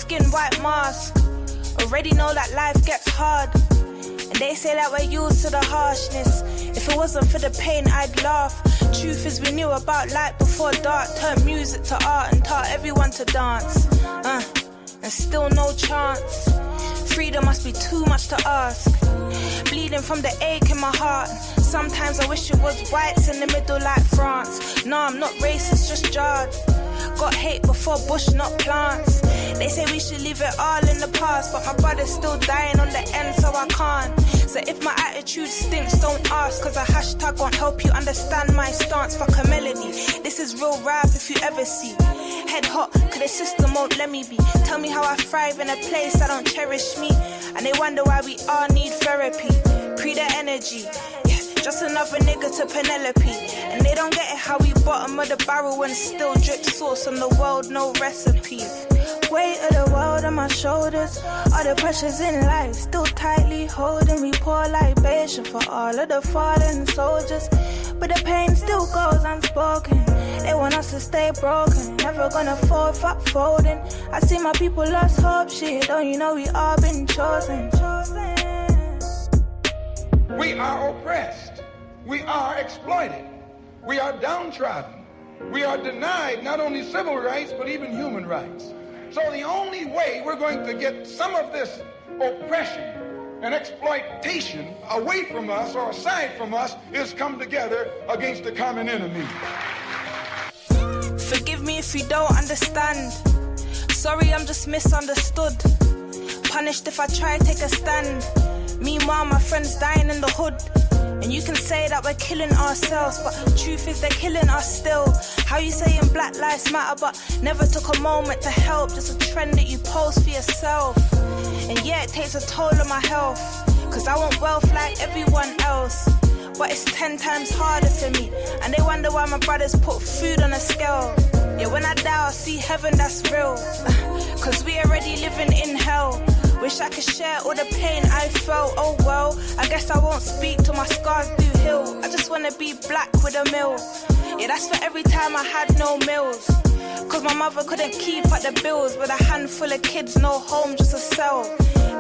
skin white mask. Already know that life gets hard, and they say that we're used to the harshness. If it wasn't for the pain, I'd laugh. Truth is, we knew about light before dark. Turned music to art and taught everyone to dance. And still no chance. Freedom must be too much to ask. Bleeding from the ache in my heart. Sometimes I wish it was whites in the middle like France. No, I'm not racist, just jarred. Got hate before bush, not plants. They say we should leave it all in the past, but my brother's still dying on the end, so I can't. So if my attitude stinks, don't ask, cause a hashtag won't help you understand my stance. Fuck a melody, this is real rap if you ever see. Head hot, cause the system won't let me be. Tell me how I thrive in a place that don't cherish me. And they wonder why we all need therapy. Pre the energy, yeah, just another nigga to Penelope. And they don't get it how we bottom of the barrel and still drip sauce on the world, no recipe. Weight of the world on my shoulders, all the pressures in life still tightly holding me. Pour libation for all of the fallen soldiers, but the pain still goes unspoken. They want us to stay broken, never gonna fall, fuck folding. I see my people lost hope, shit, don't you know we all been chosen. We are oppressed, we are exploited, we are downtrodden, we are denied not only civil rights but even human rights. So the only way we're going to get some of this oppression and exploitation away from us or aside from us is come together against the common enemy. Forgive me if you don't understand. Sorry, I'm just misunderstood. Punished if I try to take a stand. Meanwhile, my friends dying in the hood. And you can say that we're killing ourselves, but truth is they're killing us still. How you saying Black Lives Matter, but never took a moment to help. Just a trend that you post for yourself. And yeah, it takes a toll on my health, cause I want wealth like everyone else. But it's 10 times harder for me. And they wonder why my brothers put food on a scale. Yeah, when I die I'll see heaven, that's real. Cause we already living in hell. Wish I could share all the pain I felt. Oh well, I guess I won't speak till my scars do heal. I just wanna be black with a mill. Yeah, that's for every time I had no meals. Cause my mother couldn't keep up the bills. With a handful of kids, no home, just a cell.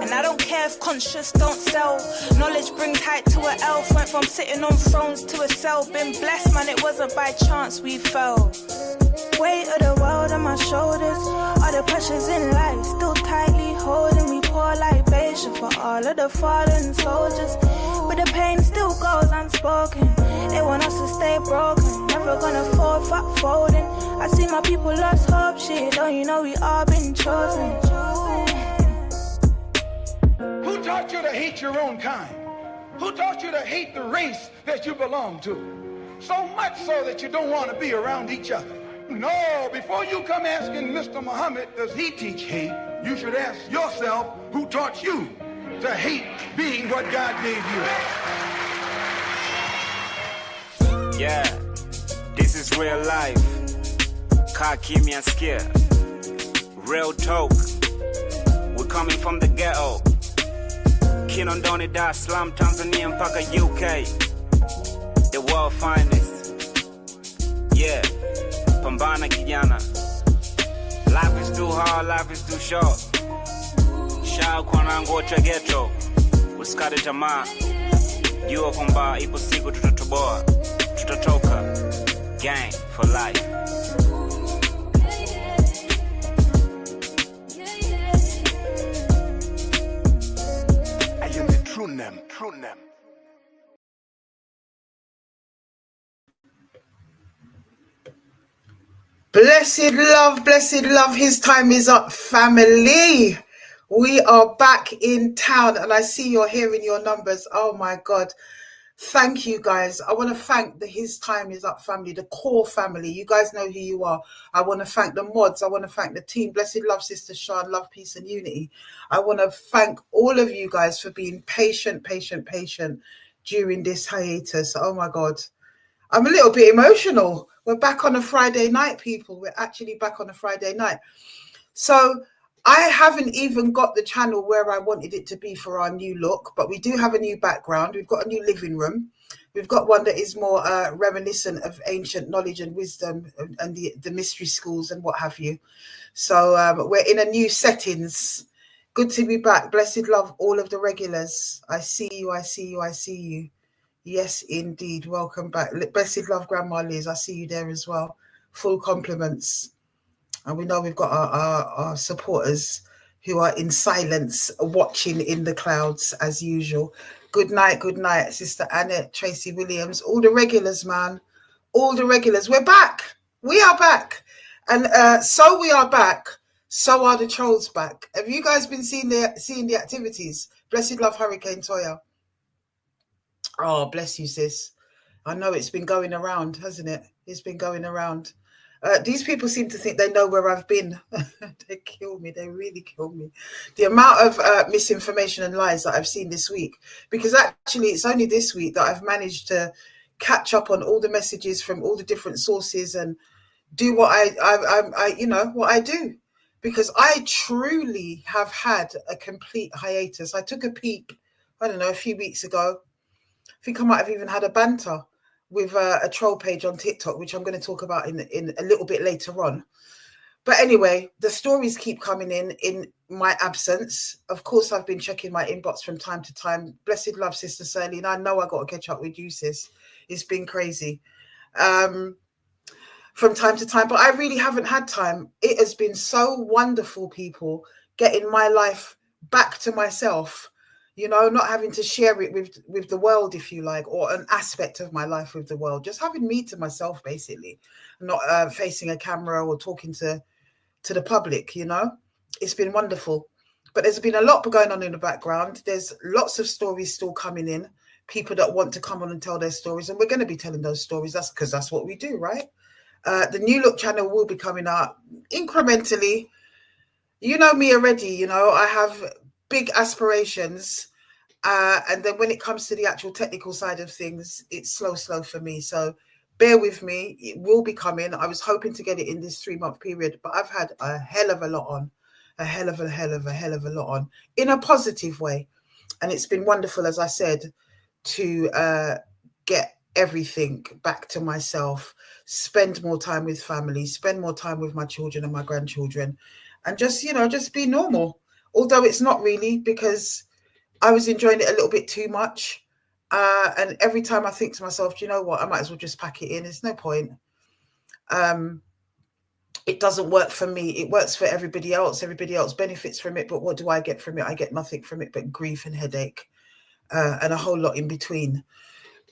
And I don't care if conscious don't sell. Knowledge brings height to an elf. Went from sitting on thrones to a cell. Been blessed, man, it wasn't by chance we fell. Weight of the world on my shoulders, all the pressures in life still tightly holding me. Pour libation for all of the fallen soldiers, but the pain still goes unspoken. They want us to stay broken, never gonna fall, fuck folding. I see my people lost hope, shit, don't you know we all been chosen. Who taught you to hate your own kind? Who taught you to hate the race that you belong to? So much so that you don't want to be around each other. No, before you come asking Mr. Muhammad, does he teach hate? You should ask yourself, who taught you to hate being what God gave you? Yeah, this is real life. Kaa kimya skia. Real talk. We're coming from the ghetto. Kinondoni, Dar es Salaam, Tanzania mpaka UK. The world finest. Yeah, pambana kijana. Life is too hard, life is too short. Shao kwa nangu wote ghetto. Usikate tamaa. Jua kwamba ipo siku tutatoboa. Tutatoka. Gang for life. I am the true name, true name. Blessed love, his time is up, family. We are back in town and I see you're hearing your numbers. Oh my God. Thank you guys. I want to thank the His Time Is Up family, the core family. You guys know who you are. I want to thank the mods. I want to thank the team. Blessed love, Sister Sean. Love, peace and unity. I want to thank all of you guys for being patient during this hiatus. Oh my God. I'm a little bit emotional. We're back on a Friday night, people. We're actually back on a Friday night. So I haven't even got the channel where I wanted it to be for our new look, but we do have a new background. We've got a new living room. We've got one that is more reminiscent of ancient knowledge and wisdom and the mystery schools and what have you. So we're in a new settings. Good to be back. Blessed love, all of the regulars. I see you, I see you, I see you. Yes, indeed. Welcome back. Blessed love, Grandma Liz. I see you there as well. Full compliments. And we know we've got our supporters who are in silence, watching in the clouds as usual. Good night, Sister Annette, Tracy Williams, all the regulars, man. All the regulars. We're back. We are back. And so we are back. So are the trolls back. Have you guys been seeing the activities? Blessed love, Hurricane Toya. Oh, bless you, sis. I know it's been going around, hasn't it? It's been going around. These people seem to think they know where I've been. They kill me. They really kill me. The amount of misinformation and lies that I've seen this week, because actually it's only this week that I've managed to catch up on all the messages from all the different sources and do what I what I do, because I truly have had a complete hiatus. I took a peep, I don't know, a few weeks ago. I think I might have even had a banter with a troll page on TikTok, which I'm going to talk about in a little bit later on. But anyway, the stories keep coming in my absence. Of course, I've been checking my inbox from time to time. Blessed love, Sister Sirlene. I know I got to catch up with you, sis. It's been crazy from time to time, but I really haven't had time. It has been so wonderful, people, getting my life back to myself. You know, not having to share it with the world, if you like, or an aspect of my life with the world. Just having me to myself, basically, not facing a camera or talking to the public, you know. It's been wonderful. But there's been a lot going on in the background. There's lots of stories still coming in, people that want to come on and tell their stories. And we're going to be telling those stories. That's because that's what we do, right? The New Look channel will be coming out incrementally. You know me already, you know, I have big aspirations. And then when it comes to the actual technical side of things, it's slow for me. So bear with me. It will be coming. I was hoping to get it in this 3-month period, but I've had a hell of a lot on, a hell of a lot on in a positive way. And it's been wonderful, as I said, to get everything back to myself, spend more time with family, spend more time with my children and my grandchildren, and just, you know, just be normal. Although it's not really, because I was enjoying it a little bit too much. And every time I think to myself, do you know what? I might as well just pack it in. There's no point. It doesn't work for me. It works for everybody else. Everybody else benefits from it. But what do I get from it? I get nothing from it but grief and headache and a whole lot in between.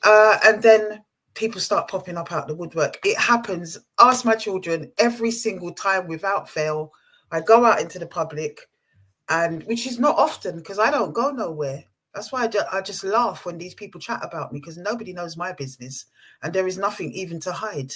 And then people start popping up out the woodwork. It happens. Ask my children every single time without fail. I go out into the public, and which is not often because I don't go nowhere. That's why I just laugh when these people chat about me, because nobody knows my business and there is nothing even to hide.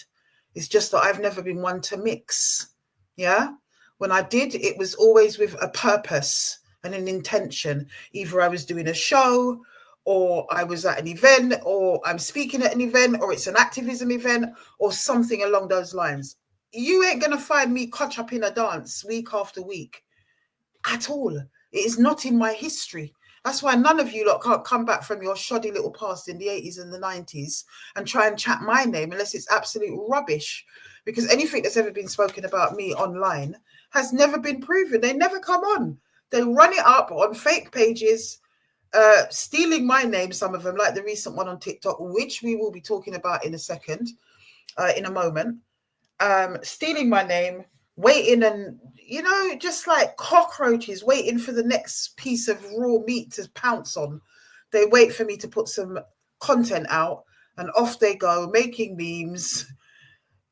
It's just that I've never been one to mix. Yeah. When I did, it was always with a purpose and an intention. Either I was doing a show, or I was at an event, or I'm speaking at an event, or it's an activism event, or something along those lines. You ain't going to find me catch up in a dance week after week. At all. It is not in my history. That's why none of you lot can't come back from your shoddy little past in the 80s and the 90s and try and chat my name unless it's absolute rubbish. Because anything that's ever been spoken about me online has never been proven. They never come on. They run it up on fake pages, stealing my name, some of them, like the recent one on TikTok, which we will be talking about in a second, in a moment. Stealing my name, waiting, and you know, just like cockroaches waiting for the next piece of raw meat to pounce on. They wait for me to put some content out, and off they go, making memes,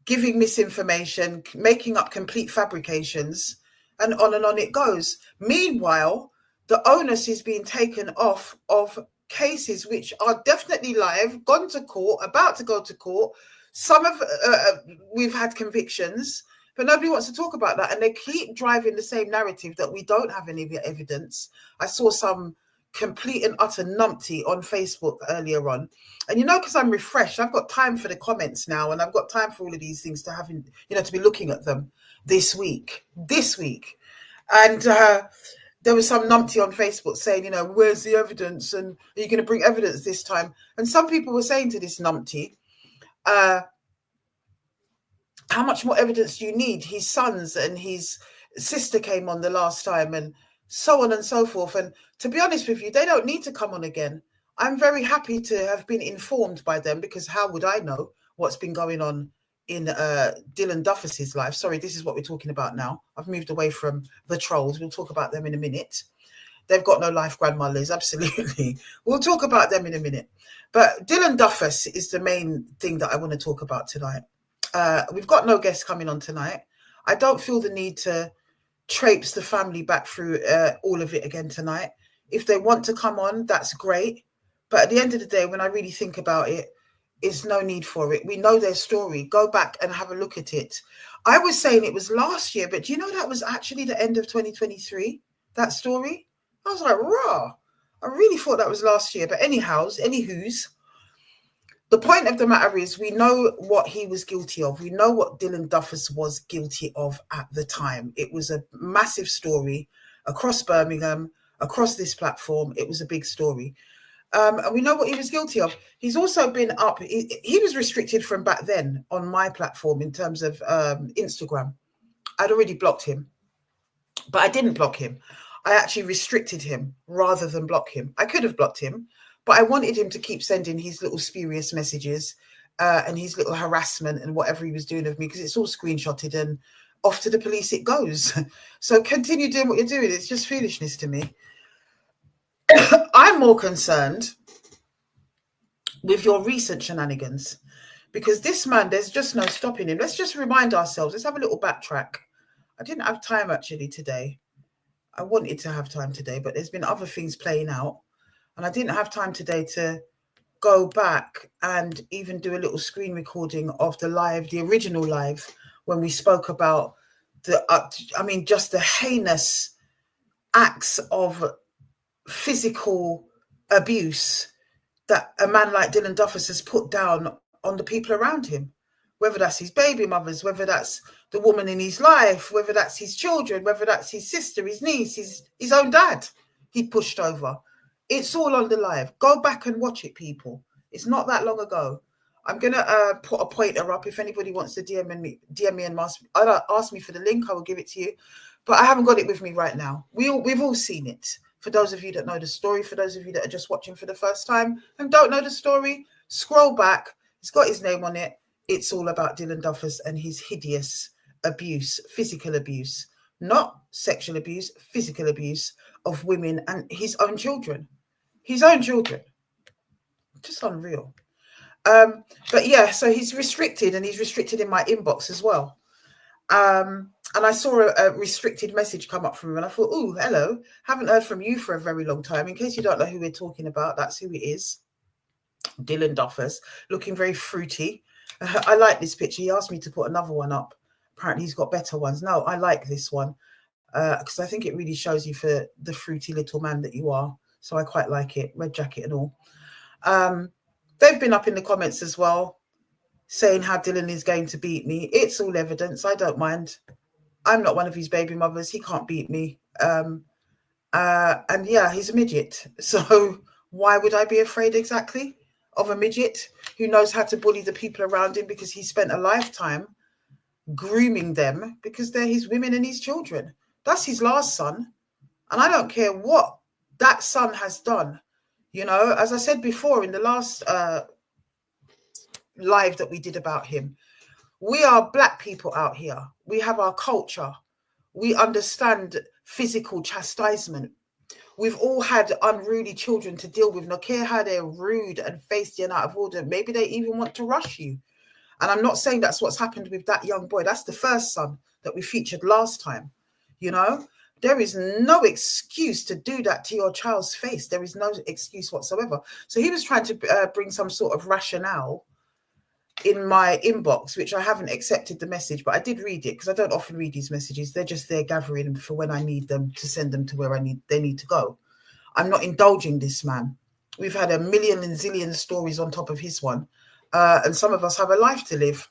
giving misinformation, making up complete fabrications, and on it goes. Meanwhile, the onus is being taken off of cases which are definitely live, gone to court, about to go to court. Some of we've had convictions, but nobody wants to talk about that. And they keep driving the same narrative that we don't have any evidence. I saw some complete and utter numpty on Facebook earlier on. And, you know, because I'm refreshed, I've got time for the comments now, and I've got time for all of these things to have, you know, to be looking at them this week. And there was some numpty on Facebook saying, you know, where's the evidence? And are you going to bring evidence this time? And some people were saying to this numpty, how much more evidence do you need? His sons and his sister came on the last time, and so on and so forth. And to be honest with you, they don't need to come on again. I'm very happy to have been informed by them, because how would I know what's been going on in Dylan Duffus's life? Sorry, this is what we're talking about now. I've moved away from the trolls. We'll talk about them in a minute. They've got no life, grandmothers, absolutely. We'll talk about them in a minute. But Dylan Duffus is the main thing that I want to talk about tonight. We've got no guests coming on tonight. I don't feel the need to traipse the family back through all of it again tonight. If they want to come on, that's great. But at the end of the day, when I really think about it, there's no need for it. We know their story. Go back and have a look at it. I was saying it was last year, but do you know that was actually the end of 2023, that story? I was like, raw. I really thought that was last year. But anywho's, the point of the matter is, we know what he was guilty of. We know what Dylan Duffus was guilty of at the time. It was a massive story across Birmingham, across this platform. It was a big story. And we know what he was guilty of. He's also been up. He was restricted from back then on my platform in terms of Instagram. I'd already blocked him, but I didn't block him. I actually restricted him rather than block him. I could have blocked him, but I wanted him to keep sending his little spurious messages and his little harassment and whatever he was doing of me, because it's all screenshotted and off to the police it goes. So continue doing what you're doing. It's just foolishness to me. I'm more concerned with your recent shenanigans, because this man, there's just no stopping him. Let's just remind ourselves. Let's have a little backtrack. I didn't have time actually today. I wanted to have time today, but there's been other things playing out, and I didn't have time today to go back and even do a little screen recording of the original live, when we spoke about just the heinous acts of physical abuse that a man like Dylan Duffus has put down on the people around him, whether that's his baby mothers, whether that's the woman in his life, whether that's his children, whether that's his sister, his niece, his own dad he pushed over. It's all on the live. Go back and watch it, people. It's not that long ago. I'm going to put a pointer up. If anybody wants to DM me and ask me for the link, I will give it to you. But I haven't got it with me right now. We've all seen it. For those of you that know the story, for those of you that are just watching for the first time and don't know the story, scroll back. It's got his name on it. It's all about Dylan Duffus and his hideous abuse, physical abuse, not sexual abuse, physical abuse of women and his own children. His own children. Just unreal. But yeah, so he's restricted, and he's restricted in my inbox as well. And I saw a restricted message come up from him, and I thought, oh, hello. Haven't heard from you for a very long time. In case you don't know who we're talking about, that's who it is. Dylan Duffus, looking very fruity. I like this picture. He asked me to put another one up. Apparently he's got better ones. No, I like this one because I think it really shows you for the fruity little man that you are. So I quite like it. Red jacket and all. They've been up in the comments as well, saying how Dylan is going to beat me. It's all evidence. I don't mind. I'm not one of his baby mothers. He can't beat me. And yeah, he's a midget. So why would I be afraid exactly of a midget who knows how to bully the people around him, because he spent a lifetime grooming them because they're his women and his children. That's his last son. And I don't care what that son has done. You know, as I said before in the last live that we did about him, we are Black people out here. We have our culture. We understand physical chastisement. We've all had unruly children to deal with. No care how they're rude and feisty and out of order. Maybe they even want to rush you. And I'm not saying that's what's happened with that young boy. That's the first son that we featured last time. You know, there is no excuse to do that to your child's face. There is no excuse whatsoever. So he was trying to bring some sort of rationale in my inbox, which I haven't accepted the message, but I did read it because I don't often read these messages. They're just there gathering for when I need them to send them to where they need to go. I'm not indulging this man. We've had a million and zillion stories on top of his one. And some of us have a life to live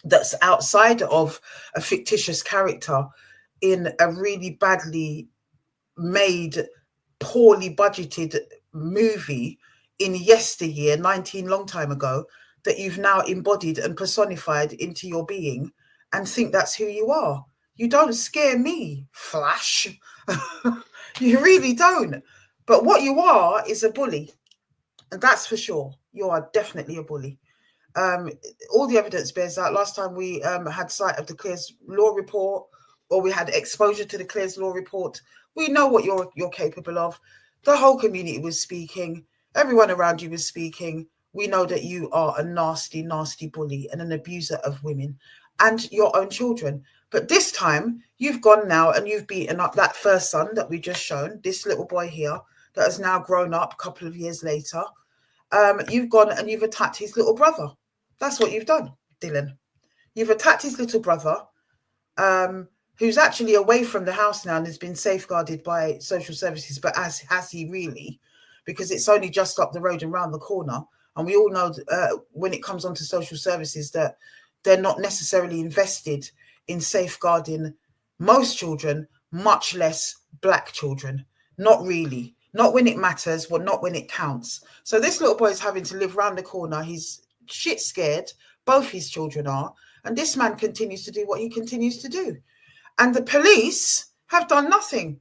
that's outside of a fictitious character in a really badly made, poorly budgeted movie in yesteryear, 19 long time ago, that you've now embodied and personified into your being and think that's who you are. You don't scare me, Flash. You really don't. But what you are is a bully. And that's for sure. You are definitely a bully. All the evidence bears out. Last time we had sight of the Clears Law report, or we had exposure to the Clears Law report. We know what you're capable of. The whole community was speaking. Everyone around you was speaking. We know that you are a nasty, nasty bully and an abuser of women and your own children. But this time, you've gone now and you've beaten up that first son that we just shown, this little boy here that has now grown up a couple of years later. You've gone and you've attacked his little brother. That's what you've done, Dylan. You've attacked his little brother, who's actually away from the house now and has been safeguarded by social services. But has he really? Because it's only just up the road and round the corner. And we all know when it comes onto social services that they're not necessarily invested in safeguarding most children, much less black children. Not really. Not when it matters, well, not when it counts. So this little boy is having to live round the corner. He's shit scared. Both his children are. And this man continues to do what he continues to do. And the police have done nothing.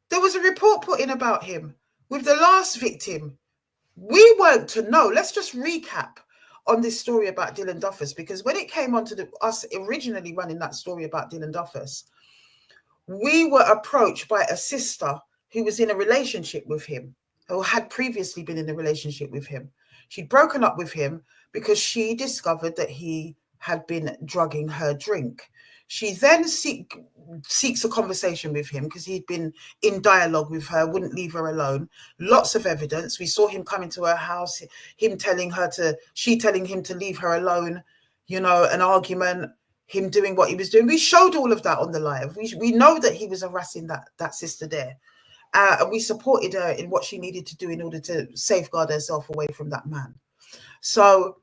There was a report put in about him with the last victim. We weren't to know. Let's just recap on this story about Dylan Duffus, because when it came on to us originally running that story about Dylan Duffus, we were approached by a sister who was in a relationship with him, who had previously been in a relationship with him. She'd broken up with him because she discovered that he had been drugging her drink. She then seeks a conversation with him because he'd been in dialogue with her, wouldn't leave her alone. Lots of evidence. We saw him come into her house, she telling him to leave her alone, you know, an argument, him doing what he was doing. We showed all of that on the live. We know that he was harassing that sister there. And we supported her in what she needed to do in order to safeguard herself away from that man. So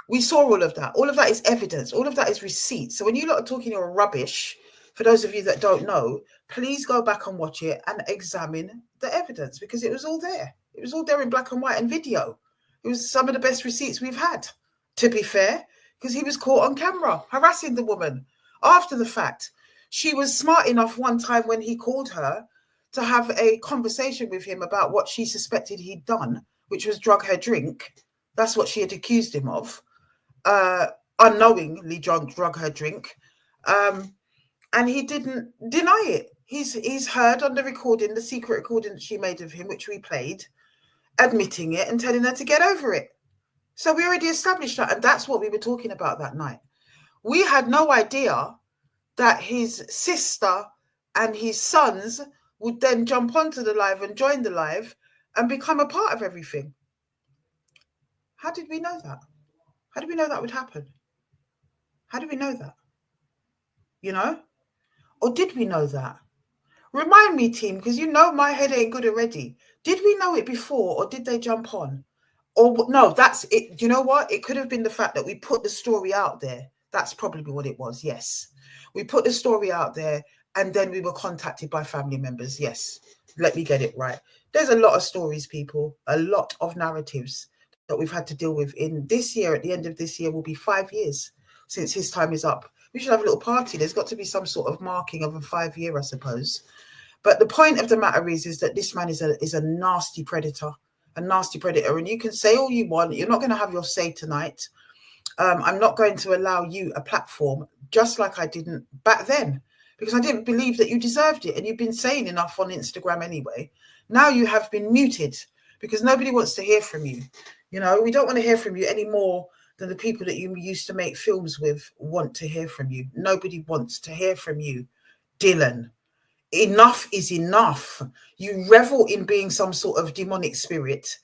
we saw all of that. All of that is evidence. All of that is receipts. So when you lot are talking your rubbish, for those of you that don't know, please go back and watch it and examine the evidence, because it was all there. It was all there in black and white and video. It was some of the best receipts we've had, to be fair, because he was caught on camera harassing the woman after the fact. She was smart enough one time when he called her to have a conversation with him about what she suspected he'd done, which was drug her drink. That's what she had accused him of. Unknowingly drug her drink. And he didn't deny it. He's heard on the recording, the secret recording that she made of him, which we played, admitting it and telling her to get over it. So we already established that, and that's what we were talking about that night. We had no idea that his sister and his sons would then jump onto the live and join the live and become a part of everything. How did we know that? How did we know that would happen? How did we know that? You know? Or did we know that? Remind me, team, because you know my head ain't good already. Did we know it before, or did they jump on? Or no, that's it. You know what? It could have been the fact that we put the story out there. That's probably what it was. Yes. We put the story out there and then we were contacted by family members. Yes. Let me get it right. There's a lot of stories, people, a lot of narratives that we've had to deal with in this year. At the end of this year will be 5 years since his time is up. We should have a little party. There's got to be some sort of marking of a 5 year, I suppose. But the point of the matter is that this man is a nasty predator, And you can say all you want. You're not going to have your say tonight. I'm not going to allow you a platform, just like I didn't back then, because I didn't believe that you deserved it. And you've been saying enough on Instagram anyway. Now you have been muted because nobody wants to hear from you. You know, we don't want to hear from you any more than the people that you used to make films with want to hear from you. Nobody wants to hear from you, Dylan. Enough is enough. You revel in being some sort of demonic spirit.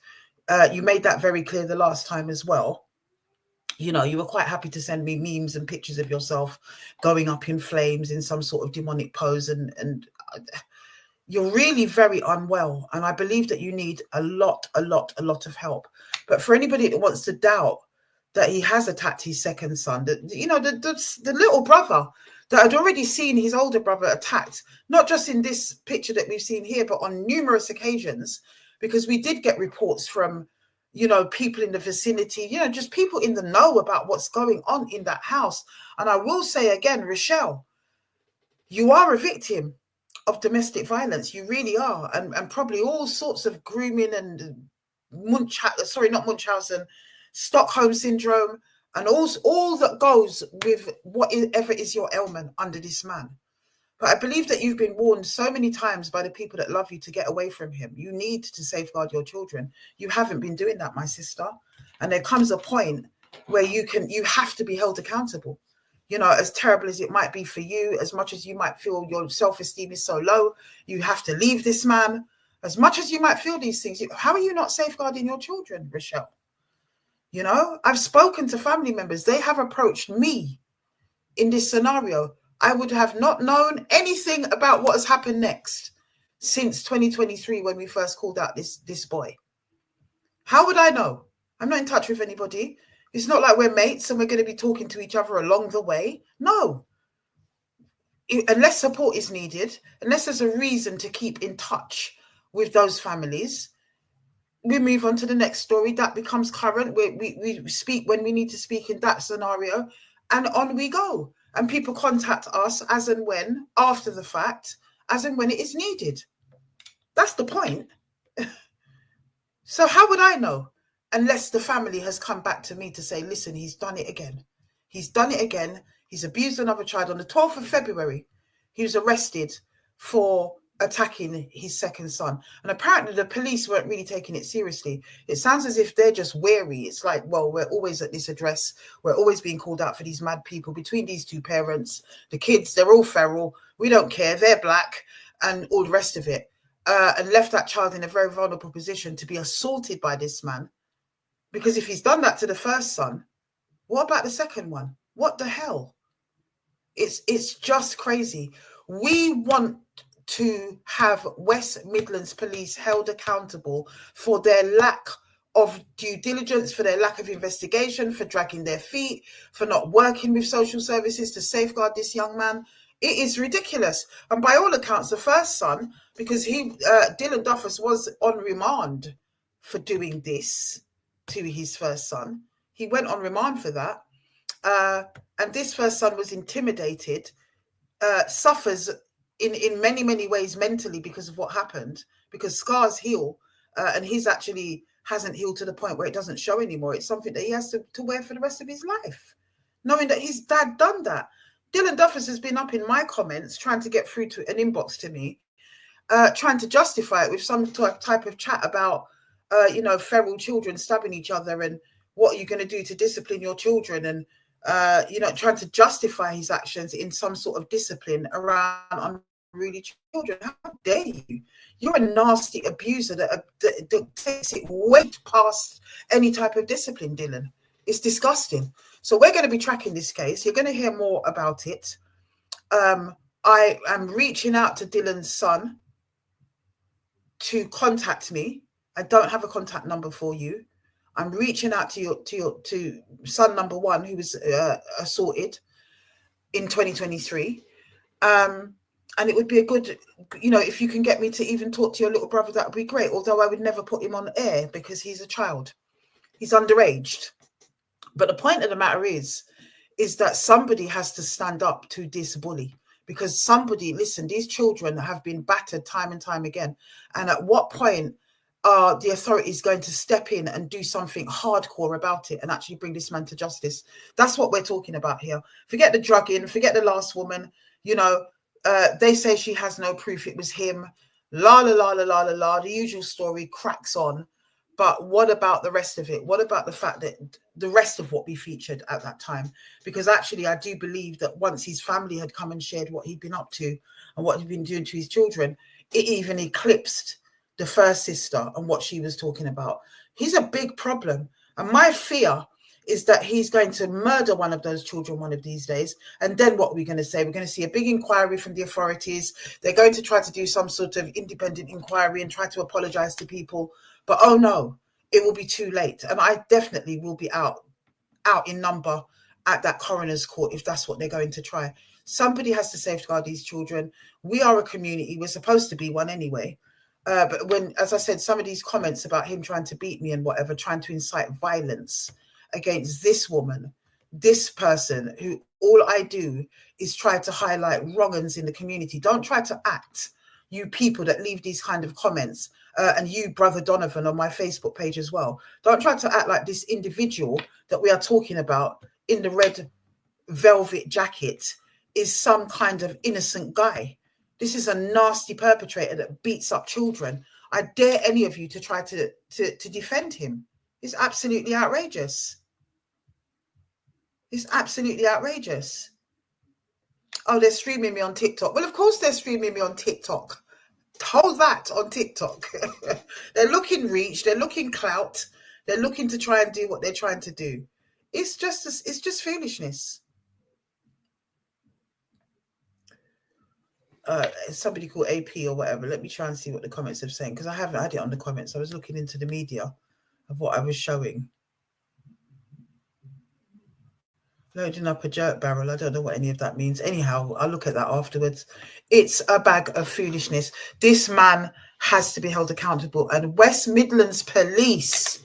You made that very clear the last time as well. You know, you were quite happy to send me memes and pictures of yourself going up in flames in some sort of demonic pose. And you're really very unwell. And I believe that you need a lot of help. But for anybody that wants to doubt that he has attacked his second son, that, you know, the little brother, that had already seen his older brother attacked, not just in this picture that we've seen here, but on numerous occasions, because we did get reports from, you know, people in the vicinity, you know, just people in the know about what's going on in that house. And I will say again, Rochelle, you are a victim of domestic violence. You really are. And probably all sorts of grooming and Munchausen, Stockholm syndrome, and all that goes with whatever is your ailment under this man. But I believe that you've been warned so many times by the people that love you to get away from him. You need to safeguard your children. You haven't been doing that, my sister. And there comes a point where you have to be held accountable. You know, as terrible as it might be for you, as much as you might feel your self-esteem is so low, you have to leave this man. As much as you might feel these things, how are you not safeguarding your children, Rochelle? You know, I've spoken to family members. They have approached me in this scenario. I would have not known anything about what has happened next since 2023 when we first called out this boy. How would I know? I'm not in touch with anybody. It's not like we're mates and we're going to be talking to each other along the way. No. Unless support is needed, unless there's a reason to keep in touch with those families, we move on to the next story. That becomes current. We speak when we need to speak in that scenario, and on we go. And people contact us as and when, after the fact, as and when it is needed. That's the point. So how would I know? Unless the family has come back to me to say, listen, he's done it again. He's done it again. He's abused another child. On the 12th of February, he was arrested for attacking his second son. And apparently the police weren't really taking it seriously. It sounds as if they're just wary. It's like, well, we're always at this address. We're always being called out for these mad people between these two parents. The kids, they're all feral. We don't care. They're black and all the rest of it. And left that child in a very vulnerable position to be assaulted by this man. Because if he's done that to the first son, what about the second one? What the hell? It's just crazy. We want to have West Midlands Police held accountable for their lack of due diligence, for their lack of investigation, for dragging their feet, for not working with social services to safeguard this young man. It is ridiculous. And by all accounts, the first son, because Dylan Duffus was on remand for doing this to his first son. He went on remand for that. And this first son was intimidated, suffers in many, many ways mentally because of what happened, because scars heal, and his actually hasn't healed to the point where it doesn't show anymore. It's something that he has to wear for the rest of his life, knowing that his dad done that. Dylan Duffus has been up in my comments trying to get through to an inbox to me, trying to justify it with some type of chat about, feral children stabbing each other and what are you going to do to discipline your children, and trying to justify his actions in some sort of discipline around unruly children. How dare you? You're a nasty abuser that takes it way past any type of discipline, Dylan. It's disgusting. So we're going to be tracking this case. You're going to hear more about it. I am reaching out to Dylan's son to contact me. I don't have a contact number for you. I'm reaching out to son number one, who was assaulted in 2023. And it would be a good, if you can get me to even talk to your little brother, that would be great. Although I would never put him on air because he's a child. He's underaged. But the point of the matter is that somebody has to stand up to this bully, because these children have been battered time and time again. And at what point are the authorities going to step in and do something hardcore about it and actually bring this man to justice? That's what we're talking about here. Forget the drugging, forget the last woman. They say she has no proof it was him. La, la, la, la, la, la, la. The usual story cracks on. But what about the rest of it? What about the fact that the rest of what we featured at that time? Because actually, I do believe that once his family had come and shared what he'd been up to and what he'd been doing to his children, it even eclipsed the first sister and what she was talking about. He's a big problem. And my fear is that he's going to murder one of those children one of these days. And then what are we going to say? We're going to see a big inquiry from the authorities. They're going to try to do some sort of independent inquiry and try to apologize to people. But oh no, it will be too late. And I definitely will be out in number at that coroner's court if that's what they're going to try. Somebody has to safeguard these children. We are a community. We're supposed to be one anyway. But when, as I said, some of these comments about him trying to beat me and whatever, trying to incite violence against this woman, this person, who all I do is try to highlight wrong-uns in the community. Don't try to act, you people that leave these kind of comments, and you, Brother Donovan, on my Facebook page as well. Don't try to act like this individual that we are talking about in the red velvet jacket is some kind of innocent guy. This is a nasty perpetrator that beats up children. I dare any of you to try to defend him. It's absolutely outrageous. It's absolutely outrageous. Oh, they're streaming me on TikTok. Well, of course they're streaming me on TikTok. Hold that on TikTok. They're looking reach. They're looking clout. They're looking to try and do what they're trying to do. It's just foolishness. Somebody called AP or whatever. Let me try and see what the comments have saying, because I haven't had it on the comments. I was looking into the media of what I was showing. Loading up a jerk barrel. I don't know what any of that means. Anyhow, I'll look at that afterwards. It's a bag of foolishness. This man has to be held accountable. And West Midlands Police,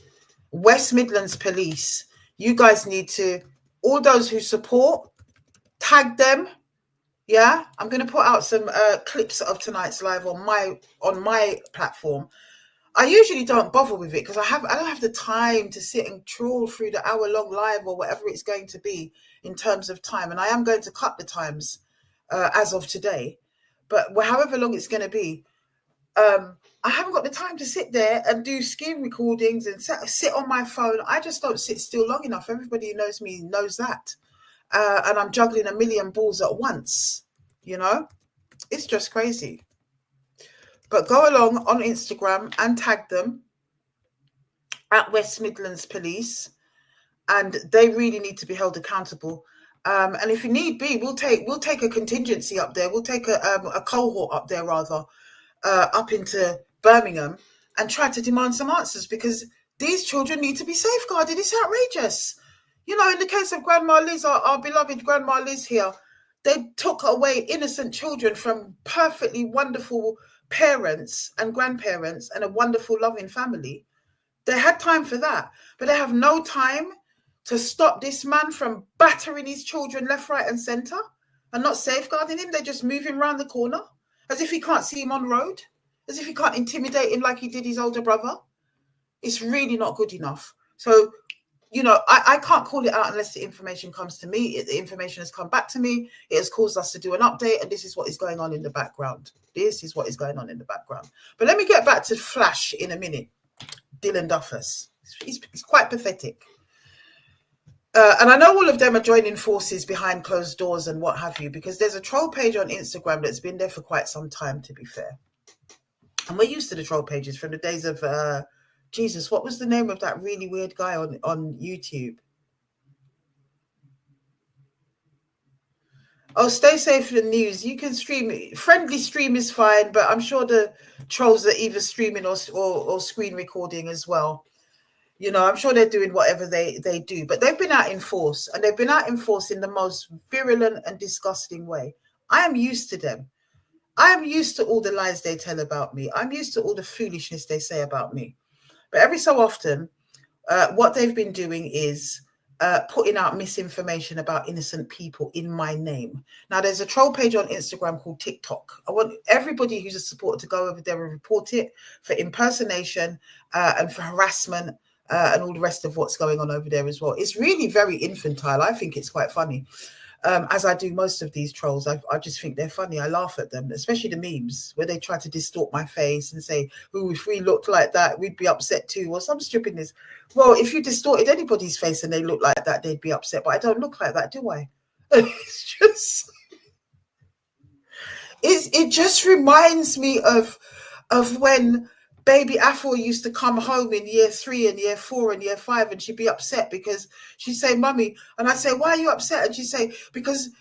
you guys need to, all those who support, tag them. Yeah, I'm going to put out some clips of tonight's live on my platform. I usually don't bother with it because I don't have the time to sit and trawl through the hour-long live or whatever it's going to be in terms of time. And I am going to cut the times as of today. But however long it's going to be, I haven't got the time to sit there and do screen recordings and sit on my phone. I just don't sit still long enough. Everybody who knows me knows that. And I'm juggling a million balls at once, you know? It's just crazy. But go along on Instagram and tag them at West Midlands Police, and they really need to be held accountable. And if you need be, we'll take a contingency up there. We'll take a cohort up there, rather, up into Birmingham, and try to demand some answers, because these children need to be safeguarded. It's outrageous. You know, in the case of Grandma Liz, our beloved Grandma Liz here, they took away innocent children from perfectly wonderful parents and grandparents and a wonderful, loving family. They had time for that, but they have no time to stop this man from battering his children left, right, and centre and not safeguarding him. They just move him around the corner as if he can't see him on the road, as if he can't intimidate him like he did his older brother. It's really not good enough. So, you know, I can't call it out unless the information comes to me. The information has come back to me. It has caused us to do an update, and this is what is going on in the background. This is what is going on in the background. But let me get back to Flash in a minute. Dylan Duffus. He's quite pathetic. And I know all of them are joining forces behind closed doors and what have you, because there's a troll page on Instagram that's been there for quite some time, to be fair. And we're used to the troll pages from the days of... Jesus, what was the name of that really weird guy on YouTube? Oh, stay safe for the news. You can stream it. Friendly stream is fine, but I'm sure the trolls are either streaming or screen recording as well. You know, I'm sure they're doing whatever they do. But they've been out in force, and they've been out in force in the most virulent and disgusting way. I am used to them. I am used to all the lies they tell about me. I'm used to all the foolishness they say about me. But every so often, what they've been doing is putting out misinformation about innocent people in my name. Now, there's a troll page on Instagram called TikTok. I want everybody who's a supporter to go over there and report it for impersonation and for harassment and all the rest of what's going on over there as well. It's really very infantile. I think it's quite funny. As I do most of these trolls, I just think they're funny. I laugh at them, especially the memes where they try to distort my face and say, "Oh, if we looked like that, we'd be upset too," or some stupidness. Well, if you distorted anybody's face and they look like that, they'd be upset. But I don't look like that, do I? It just reminds me of when baby Afua used to come home in year 3 and year 4 and year 5, and she'd be upset because she'd say, "Mummy," and I'd say, "Why are you upset?" And she'd say, "Because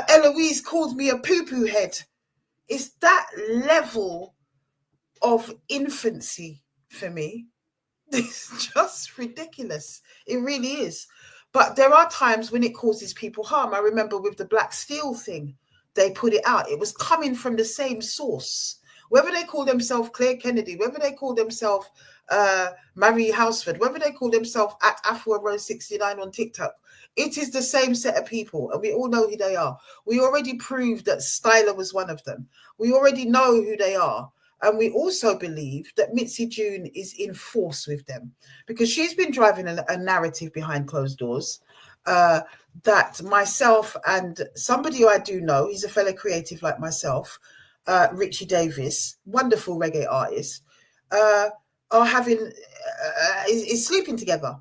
Eloise called me a poo-poo head." It's that level of infancy for me. It's just ridiculous. It really is. But there are times when it causes people harm. I remember with the Black Steel thing, they put it out. It was coming from the same source. Whether they call themselves Claire Kennedy, whether they call themselves Marie Houseford, whether they call themselves at Afua Rose 69 on TikTok, it is the same set of people, and we all know who they are. We already proved that Styler was one of them. We already know who they are. And we also believe that Mitzi June is in force with them, because she's been driving a narrative behind closed doors that myself and somebody who I do know, he's a fellow creative like myself, Richie Davis, wonderful reggae artist, are having, is sleeping together.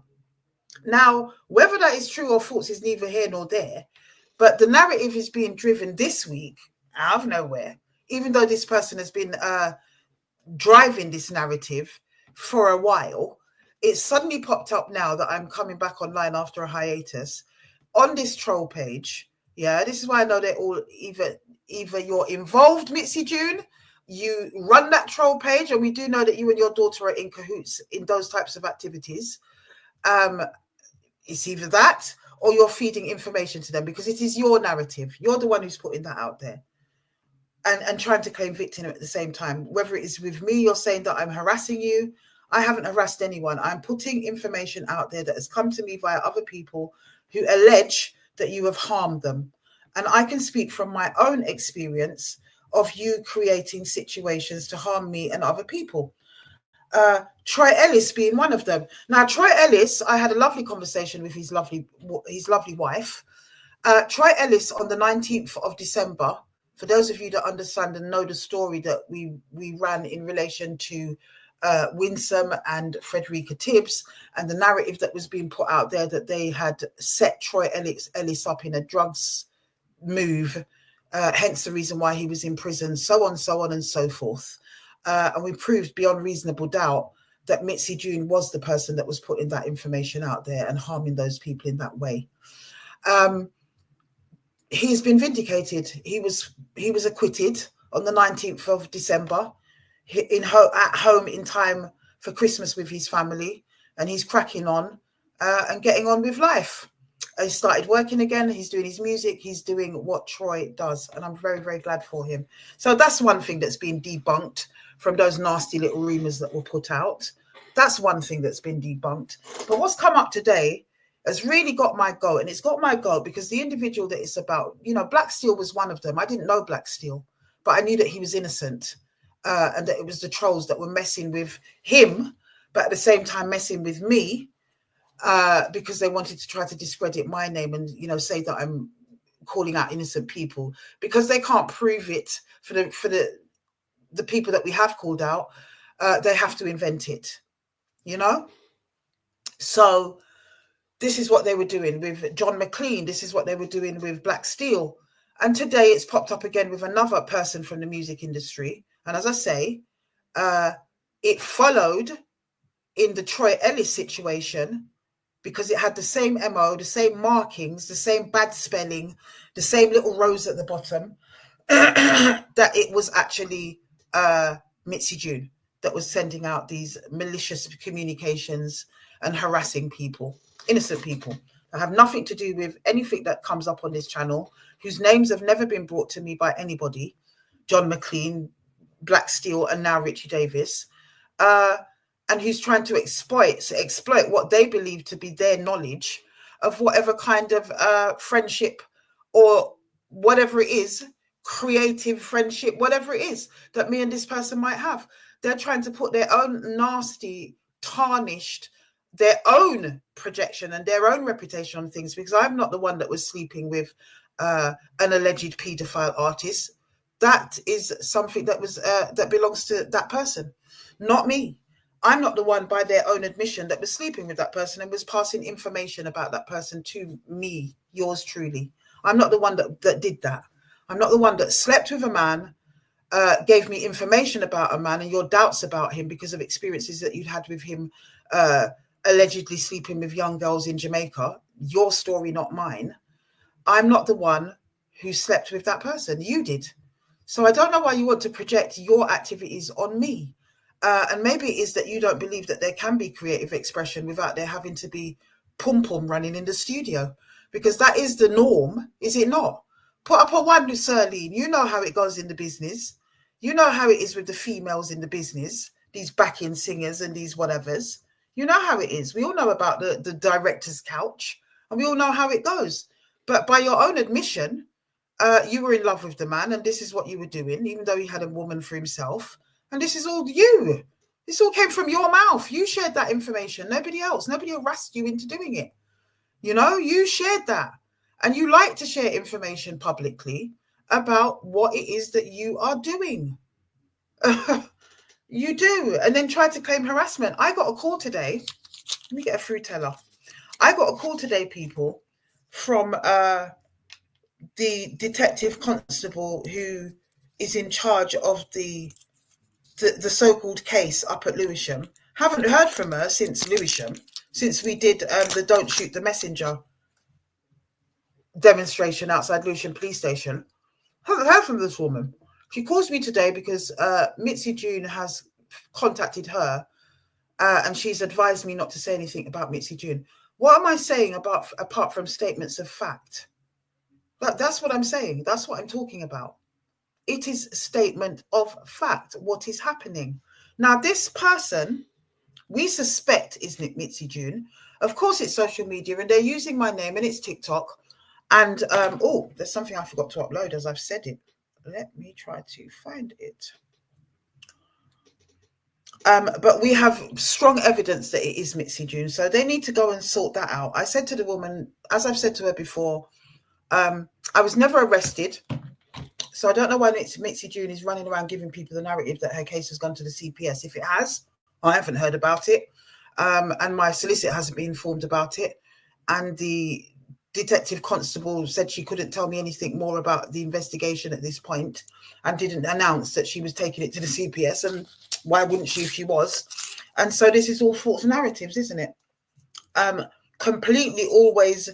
Now, whether that is true or false is neither here nor there, but the narrative is being driven this week out of nowhere, even though this person has been driving this narrative for a while. It's suddenly popped up now that I'm coming back online after a hiatus on this troll page. Yeah, this is why I know they're all either you're involved, Mitzi June, you run that troll page, and we do know that you and your daughter are in cahoots in those types of activities. It's either that or you're feeding information to them, because it is your narrative. You're the one who's putting that out there and trying to claim victim at the same time. Whether it is with me, you're saying that I'm harassing you. I haven't harassed anyone. I'm putting information out there that has come to me via other people who allege that you have harmed them. And I can speak from my own experience of you creating situations to harm me and other people. Troy Ellis being one of them. Now, Troy Ellis, I had a lovely conversation with his lovely wife. Troy Ellis on the 19th of December, for those of you that understand and know the story that we ran in relation to Winsome and Frederica Tibbs, and the narrative that was being put out there that they had set Troy Ellis up in a drugs move, hence the reason why he was in prison, so on and so forth. And we proved beyond reasonable doubt that Mitzi June was the person that was putting that information out there and harming those people in that way. He's been vindicated. He was acquitted on the 19th of December at home in time for Christmas with his family, and he's cracking on and getting on with life. He started working again. He's doing his music. He's doing what Troy does, and I'm very, very glad for him. So that's one thing that's been debunked from those nasty little rumors that were put out. That's one thing that's been debunked. But what's come up today has really got my goat, and it's got my goat because the individual that it's about, Black Steel was one of them. I didn't know Black Steel, but I knew that he was innocent, and that it was the trolls that were messing with him, but at the same time messing with me, because they wanted to try to discredit my name and, say that I'm calling out innocent people, because they can't prove it for the people that we have called out. They have to invent it, So this is what they were doing with John McLean. This is what they were doing with Black Steel. And today it's popped up again with another person from the music industry. And as I say, it followed in the Troy Ellis situation because it had the same MO, the same markings, the same bad spelling, the same little rose at the bottom, that it was actually Mitzi June that was sending out these malicious communications and harassing people, innocent people. I have nothing to do with anything that comes up on this channel, whose names have never been brought to me by anybody. John McLean, Black Steel, and now Richie Davis. And who's trying to exploit what they believe to be their knowledge of whatever kind of friendship or whatever it is, creative friendship, whatever it is that me and this person might have. They're trying to put their own nasty, tarnished, their own projection and their own reputation on things, because I'm not the one that was sleeping with an alleged paedophile artist. That is something that was that belongs to that person, not me. I'm not the one, by their own admission, that was sleeping with that person and was passing information about that person to me, yours truly. I'm not the one that did that. I'm not the one that slept with a man, gave me information about a man and your doubts about him because of experiences that you'd had with him, allegedly sleeping with young girls in Jamaica. Your story, not mine. I'm not the one who slept with that person. You did. So I don't know why you want to project your activities on me. And maybe it is that you don't believe that there can be creative expression without there having to be pum pum running in the studio, because that is the norm, is it not? Put up a one, Sirleen. You know how it goes in the business. You know how it is with the females in the business, these backing singers and these whatevers. You know how it is. We all know about the director's couch, and we all know how it goes. But by your own admission, you were in love with the man, and this is what you were doing, even though he had a woman for himself. And this is all you. This all came from your mouth. You shared that information. Nobody else. Nobody harassed you into doing it. You know, you shared that. And you like to share information publicly about what it is that you are doing. You do. And then try to claim harassment. I got a call today. Let me get a fruit teller. I got a call today, people, from the detective constable who is in charge of the so-called case up at Lewisham. Haven't heard from her since Lewisham, since we did the Don't Shoot the Messenger demonstration outside Lewisham police station. Haven't heard from this woman. She calls me today because Mitzi June has contacted her and she's advised me not to say anything about Mitzi June. What am I saying apart from statements of fact? That's what I'm saying. That's what I'm talking about. It is a statement of fact, what is happening. Now, this person, we suspect is Mitzi June. Of course, it's social media, and they're using my name, and it's TikTok. And, oh, there's something I forgot to upload as I've said it. Let me try to find it. But we have strong evidence that it is Mitzi June, so they need to go and sort that out. I said to the woman, as I've said to her before, I was never arrested. So I don't know why Mitzi June is running around giving people the narrative that her case has gone to the CPS. If it has, I haven't heard about it. And my solicitor hasn't been informed about it. And the detective constable said she couldn't tell me anything more about the investigation at this point and didn't announce that she was taking it to the CPS. And why wouldn't she if she was? And so this is all false narratives, isn't it? Completely always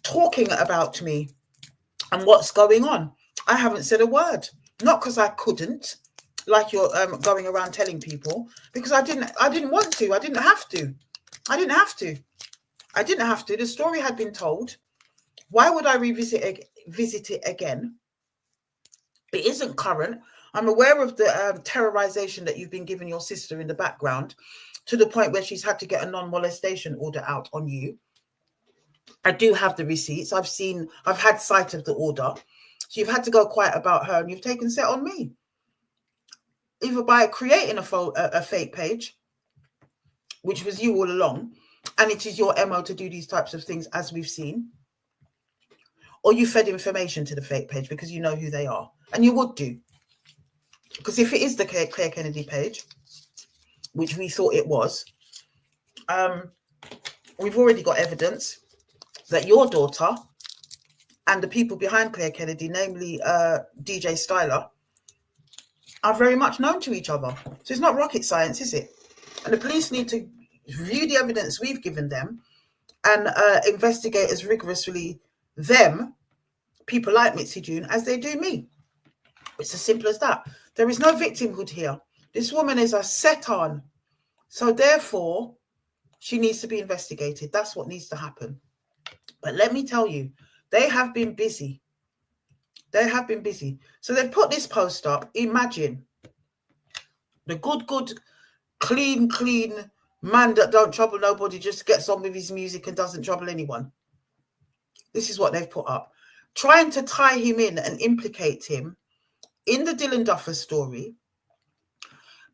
talking about me and what's going on. I haven't said a word, not because I couldn't, like you're going around telling people, because I didn't want to. I didn't have to. The story had been told. Why would I visit it again? It isn't current. I'm aware of the terrorization that you've been giving your sister in the background, to the point where she's had to get a non-molestation order out on you. I do have the receipts. I've had sight of the order. So you've had to go quiet about her, and you've taken set on me, either by creating a fake page, which was you all along, and it is your MO to do these types of things, as we've seen, or you fed information to the fake page because you know who they are, and you would do, because if it is the Claire Kennedy page, which we thought it was, we've already got evidence that your daughter and the people behind Claire Kennedy, namely DJ Styler, are very much known to each other. So it's not rocket science, is it? And the police need to review the evidence we've given them and investigate as rigorously them, people like Mitzi June, as they do me. It's as simple as that. There is no victimhood here. This woman is a set-on. So therefore, she needs to be investigated. That's what needs to happen. But let me tell you, they have been busy. So they've put this post up. Imagine the good, clean man that don't trouble nobody, just gets on with his music and doesn't trouble anyone. This is what they've put up. Trying to tie him in and implicate him in the Dylan Duffer story,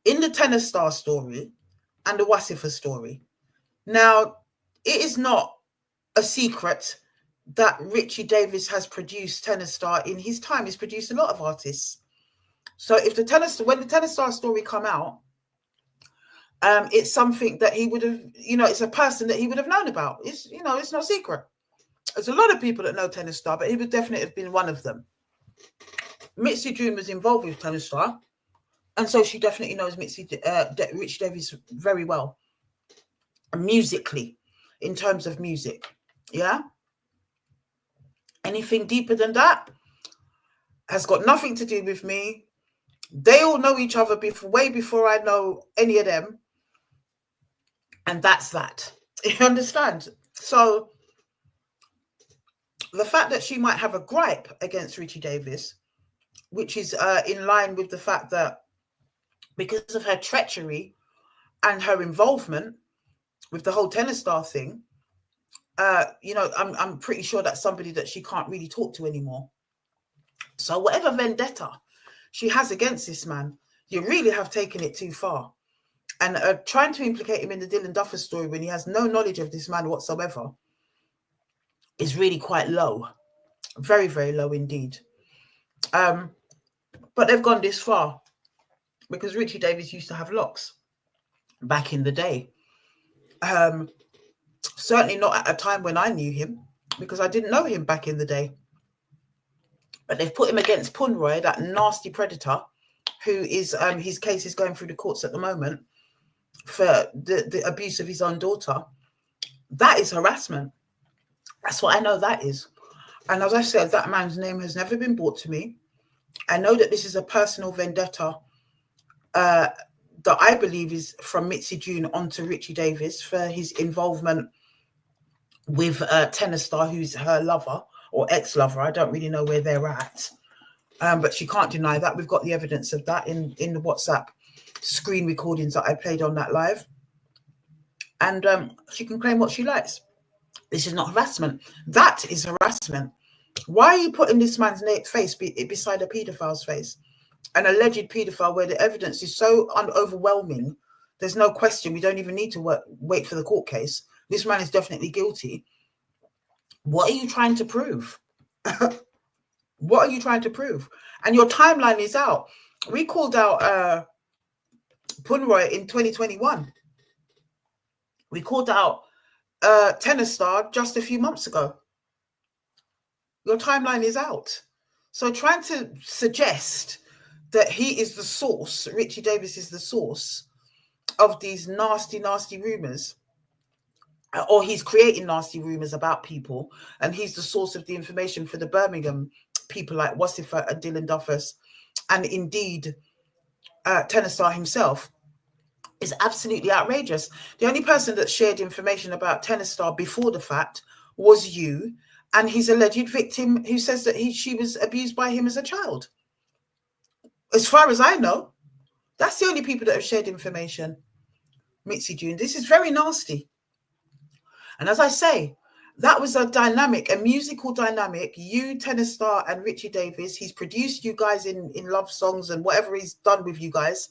in the Tenor Star story, and the Wasifa story. Now, it is not a secret that Richie Davis has produced Tenor Star in his time. He's produced a lot of artists. So if when the Tenor Star story come out, it's something that he would have, it's a person that he would have known about. It's no secret. There's a lot of people that know Tenor Star, but he would definitely have been one of them. Mitzi June was involved with Tenor Star, and so she definitely knows Rich Davis very well, musically, in terms of music. Yeah. Anything deeper than that has got nothing to do with me. They all know each other way before I know any of them. And that's that. You understand? So the fact that she might have a gripe against Richie Davis, which is in line with the fact that because of her treachery and her involvement with the whole tennis star thing, I'm pretty sure that's somebody that she can't really talk to anymore. So whatever vendetta she has against this man, you really have taken it too far. And trying to implicate him in the Dylan Duffer story when he has no knowledge of this man whatsoever is really quite low. Very, very low indeed. But they've gone this far because Richie Davis used to have locks back in the day. Certainly not at a time when I knew him, because I didn't know him back in the day. But they've put him against Punroy, that nasty predator, who is his case is going through the courts at the moment for the abuse of his own daughter. That is harassment. That's what I know that is. And as I said, that man's name has never been brought to me. I know that this is a personal vendetta that I believe is from Mitzi June onto Richie Davis for his involvement with tennis star who's her lover or ex-lover. I don't really know where they're at. But she can't deny that. We've got the evidence of that in the WhatsApp screen recordings that I played on that live. And she can claim what she likes. This is not harassment. That is harassment. Why are you putting this man's face beside a paedophile's face? An alleged paedophile where the evidence is so overwhelming, there's no question. We don't even need to wait for the court case. This man is definitely guilty. What are you trying to prove? What are you trying to prove? And your timeline is out. We called out Punroy in 2021. We called out tennis star just a few months ago. Your timeline is out. So trying to suggest that he is the source, Richie Davis is the source of these nasty, nasty rumors, or he's creating nasty rumors about people, and he's the source of the information for the Birmingham people like Wasifa and Dylan Duffus, and indeed tennis star himself, is absolutely outrageous. The only person that shared information about tennis star before the fact was you and his alleged victim, who says that she was abused by him as a child. As far as I know, that's the only people that have shared information. Mitzi June, this is very nasty. And as I say, that was a dynamic, a musical dynamic. You, tennis star, and Richie Davis. He's produced you guys in love songs and whatever he's done with you guys.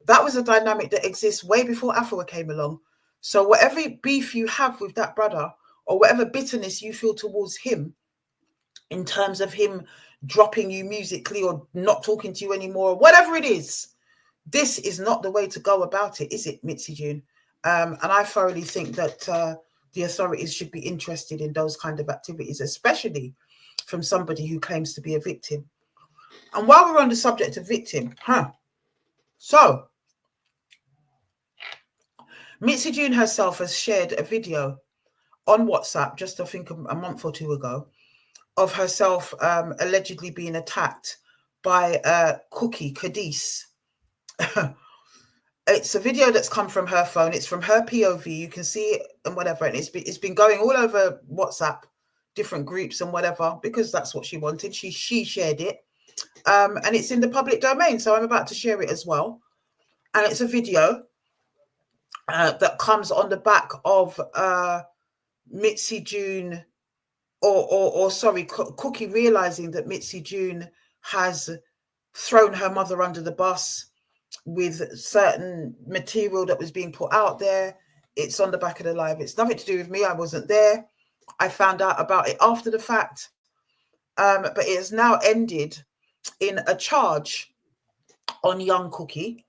That was a dynamic that exists way before Afua came along. So whatever beef you have with that brother, or whatever bitterness you feel towards him, in terms of him dropping you musically or not talking to you anymore, or whatever it is, this is not the way to go about it, is it, Mitzi June? And I thoroughly think that the authorities should be interested in those kind of activities, especially from somebody who claims to be a victim. And while we're on the subject of victim, so Mitzi June herself has shared a video on WhatsApp just, I think, a month or two ago, of herself allegedly being attacked by Cookie Cadiz. It's a video that's come from her phone. It's from her POV. You can see it and whatever. And it's been going all over WhatsApp, different groups and whatever, because that's what she wanted. She shared it. And it's in the public domain. So I'm about to share it as well. And it's a video that comes on the back of Mitzi June, Cookie realizing that Mitzi June has thrown her mother under the bus with certain material that was being put out there. It's on the back of the live. It's nothing to do with me. I wasn't there. I found out about it after the fact. But it has now ended in a charge on young Cookie,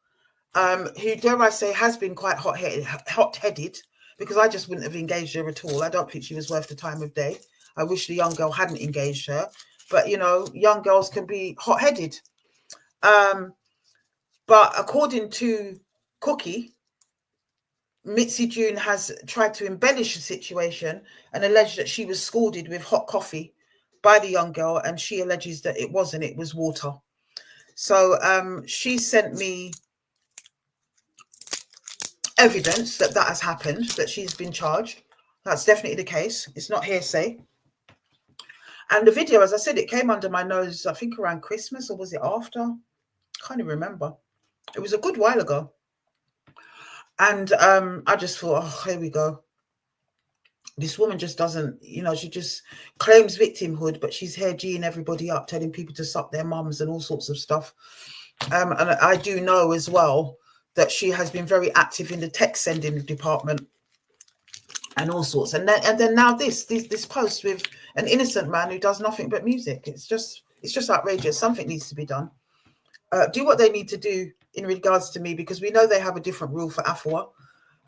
who, dare I say, has been quite hot-headed, because I just wouldn't have engaged her at all. I don't think she was worth the time of day. I wish the young girl hadn't engaged her. But, you know, young girls can be hot-headed. But according to Cookie, Mitzi June has tried to embellish the situation and alleged that she was scalded with hot coffee by the young girl, and she alleges that it wasn't, it was water. So she sent me evidence that has happened, that she's been charged. That's definitely the case. It's not hearsay. And the video, as I said, it came under my nose, I think around Christmas, or was it after? Can't even remember. It was a good while ago. And I just thought, oh, here we go. This woman just doesn't, she just claims victimhood, but she's here geeing everybody up, telling people to suck their mums and all sorts of stuff. And I do know as well that she has been very active in the text sending department and all sorts. And then now this post with an innocent man who does nothing but music. It's just outrageous. Something needs to be done. Do what they need to do in regards to me, because we know they have a different rule for Afua.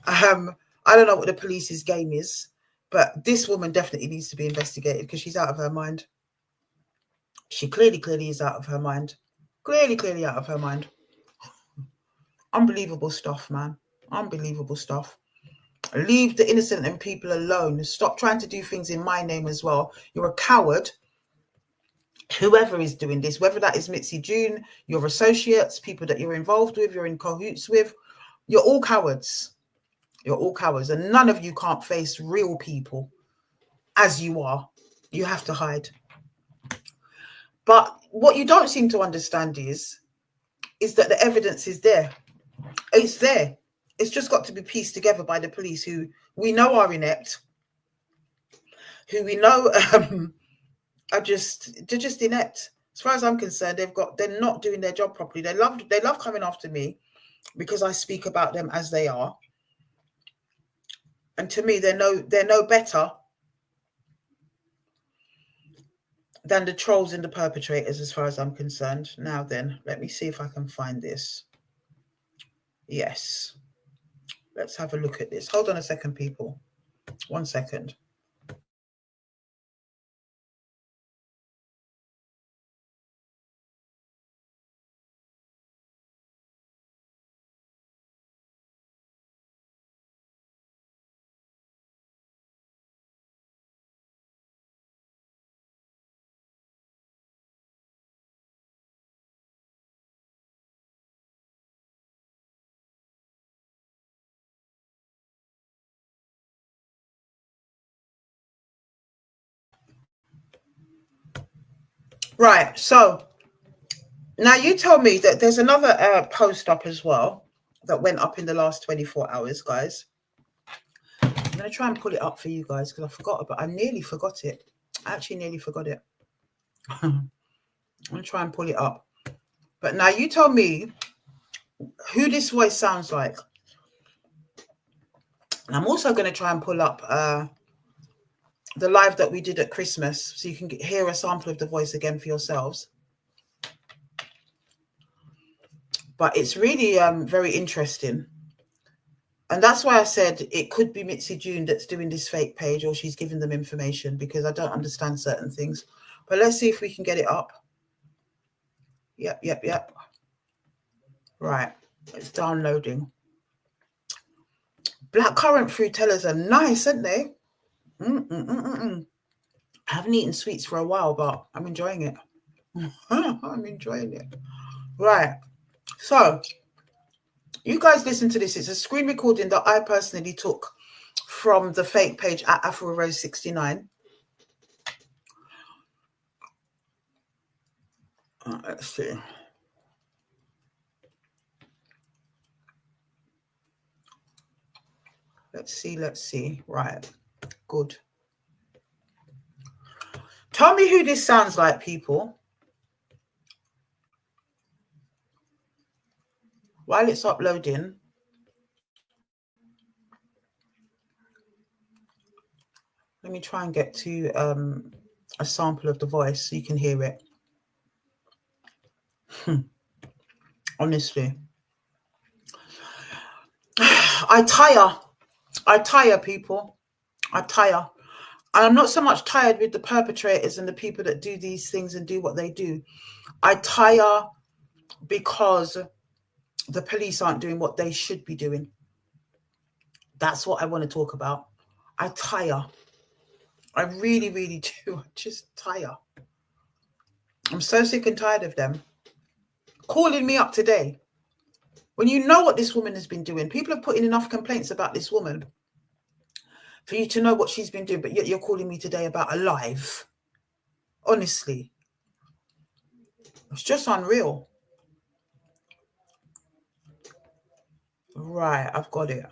I don't know what the police's game is, but this woman definitely needs to be investigated because she's out of her mind. She clearly is out of her mind. Clearly out of her mind. Unbelievable stuff, man. Unbelievable stuff. Leave the innocent and people alone. Stop trying to do things in my name as well. You're a coward. Whoever is doing this, whether that is Mitzi June, your associates, people that you're involved with, you're in cahoots with, you're all cowards. You're all cowards, and none of you can't face real people as you are. You have to hide. But what you don't seem to understand is that the evidence is there. It's there. It's just got to be pieced together by the police, who we know are inept, who we know they're just inept. As far as I'm concerned, they're not doing their job properly. They love coming after me because I speak about them as they are. And to me, they're no better than the trolls and the perpetrators, as far as I'm concerned. Now then, let me see if I can find this. Yes. Let's have a look at this. Hold on a second, people. 1 second. Right, so now you tell me that there's another post up as well that went up in the last 24 hours, guys. I'm going to try and pull it up for you guys because I nearly forgot it. I actually nearly forgot it. I'm going to try and pull it up. But now you tell me who this voice sounds like. And I'm also going to try and pull up the live that we did at Christmas, so you can hear a sample of the voice again for yourselves. But it's really very interesting. And that's why I said it could be Mitzi June that's doing this fake page, or she's giving them information, because I don't understand certain things. But let's see if we can get it up. Yep. Right, it's downloading. Blackcurrant fruit tellers are nice, aren't they? I haven't eaten sweets for a while, but I'm enjoying it. I'm enjoying it. Right. So, you guys listen to this. It's a screen recording that I personally took from the fake page at Afua Rose 69. Let's see. Let's see. Right. Good. Tell me who this sounds like, people. While it's uploading, let me try and get to a sample of the voice so you can hear it. Honestly. I tire, people. I tire. And I'm not so much tired with the perpetrators and the people that do these things and do what they do. I tire because the police aren't doing what they should be doing. That's what I want to talk about. I tire. I really, really do. I just tire. I'm so sick and tired of them calling me up today. When you know what this woman has been doing, people have put in enough complaints about this woman for you to know what she's been doing, but yet you're calling me today about a live. Honestly, it's just unreal. Right, I've got it.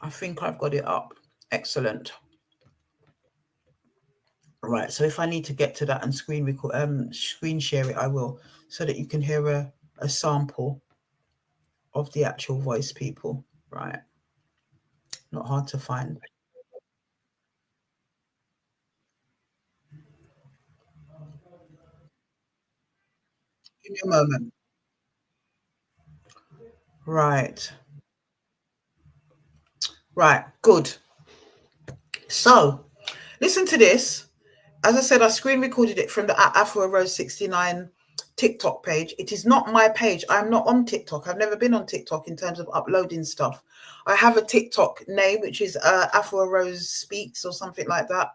I think I've got it up. Excellent. Right, so if I need to get to that and screen share it, I will, so that you can hear a sample of the actual voice, people. Right, not hard to find. Give me a moment. Right, good. So listen to this. As I said, I screen recorded it from the Afua Rose 69 TikTok page. It is not my page. I'm not on TikTok. I've never been on TikTok in terms of uploading stuff. I have a TikTok name, which is Afua Rose Speaks or something like that.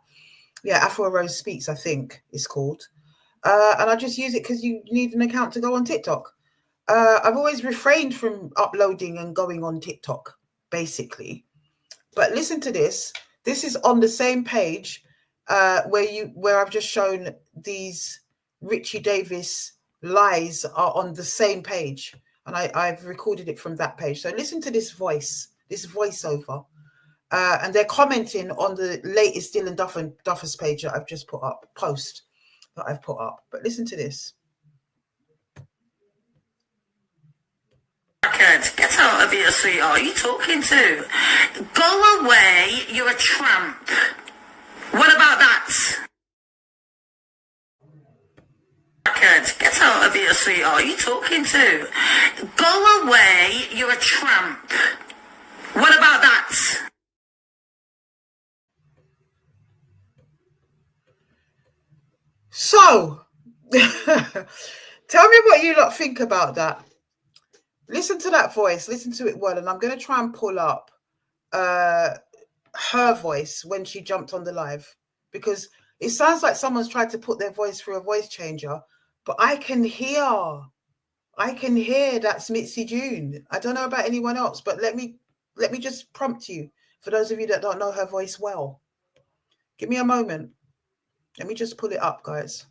Yeah, Afua Rose Speaks, I think it's called. And I just use it because you need an account to go on TikTok. I've always refrained from uploading and going on TikTok, basically. But listen to this. This is on the same page where I've just shown these Richie Davis lies are on the same page, and I've recorded it from that page. So listen to this voiceover, and they're commenting on the latest Dylan Duffers page that I've just put up, post that I've put up. But listen to this. Get out of here, sweetheart. Are you talking to? Go away, you're a tramp. What about that? Get out of here, sweetheart. Are you talking to? Go away, you're a tramp. What about that? So, tell me what you lot think about that. Listen to that voice. Listen to it well. And I'm going to try and pull up her voice when she jumped on the live, because it sounds like someone's tried to put their voice through a voice changer, but I can hear that's Mitzi June. I don't know about anyone else, but let me just prompt you, for those of you that don't know her voice well. Give me a moment. Let me just pull it up, guys.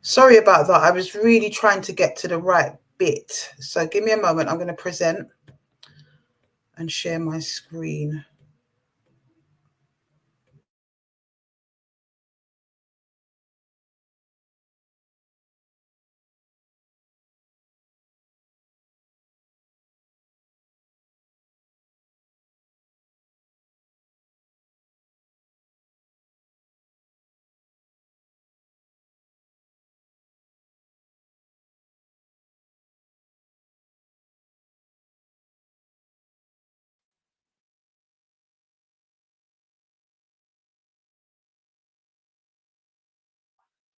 Sorry about that. I was really trying to get to the right bit. So give me a moment. I'm going to present and share my screen.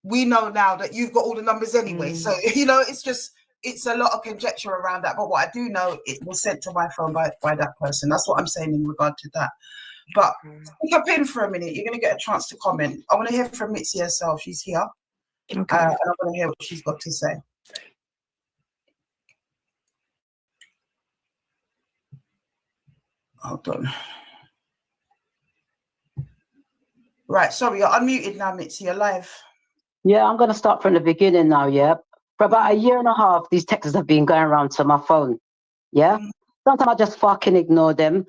We know now that you've got all the numbers anyway. So, you know, it's a lot of conjecture around that. But what I do know, it was sent to my phone by that person. That's what I'm saying in regard to that. But take a pin for a minute. You're going to get a chance to comment. I want to hear from Mitzi herself. She's here. Okay. And I want to hear what she's got to say. Hold on. Right. Sorry, you're unmuted now, Mitzi. You're live. Yeah, I'm going to start from the beginning now, yeah? For about a year and a half, these texts have been going around to my phone, yeah? Sometimes I just fucking ignore them.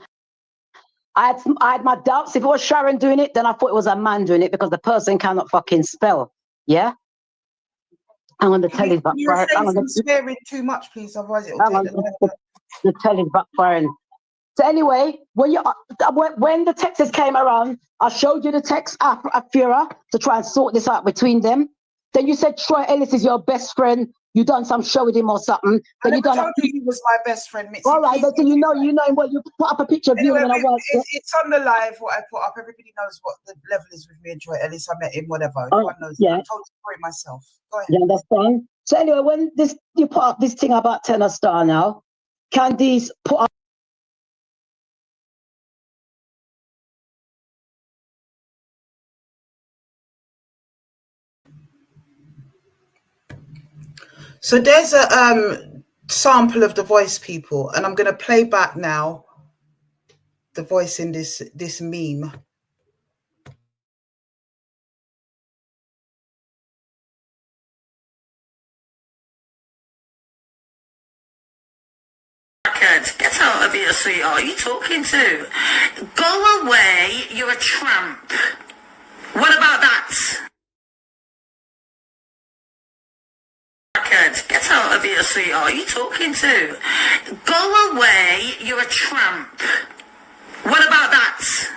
I had my doubts. If it was Sharon doing it, then I thought it was a man doing it because the person cannot fucking spell, yeah? I'm going to tell his backfire. You're swearing too much, please, otherwise it will take the tell his backfiring. So anyway, when the texts came around, I showed you the text, Afua, to try and sort this out between them. Then you said Troy Ellis is your best friend. You done some show with him or something. Then I told you he was my best friend, Mitzi. All right, but you know what, you put up a picture of you and I was. It's on the live what I put up. Everybody knows what the level is with me and Troy Ellis. I met him, whatever. Everyone knows. Yeah. I told the story myself. Go ahead. You understand? So anyway, when you put up this thing about Tenor Star now, Candice put up. So there's a sample of the voice, people, and I'm going to play back now the voice in this meme. Get out of here, sweetheart. Are you talking to? Go away. You're a tramp. What about that? Get out of here, sweetheart. Are you talking to? Go away. You're a tramp. What about that?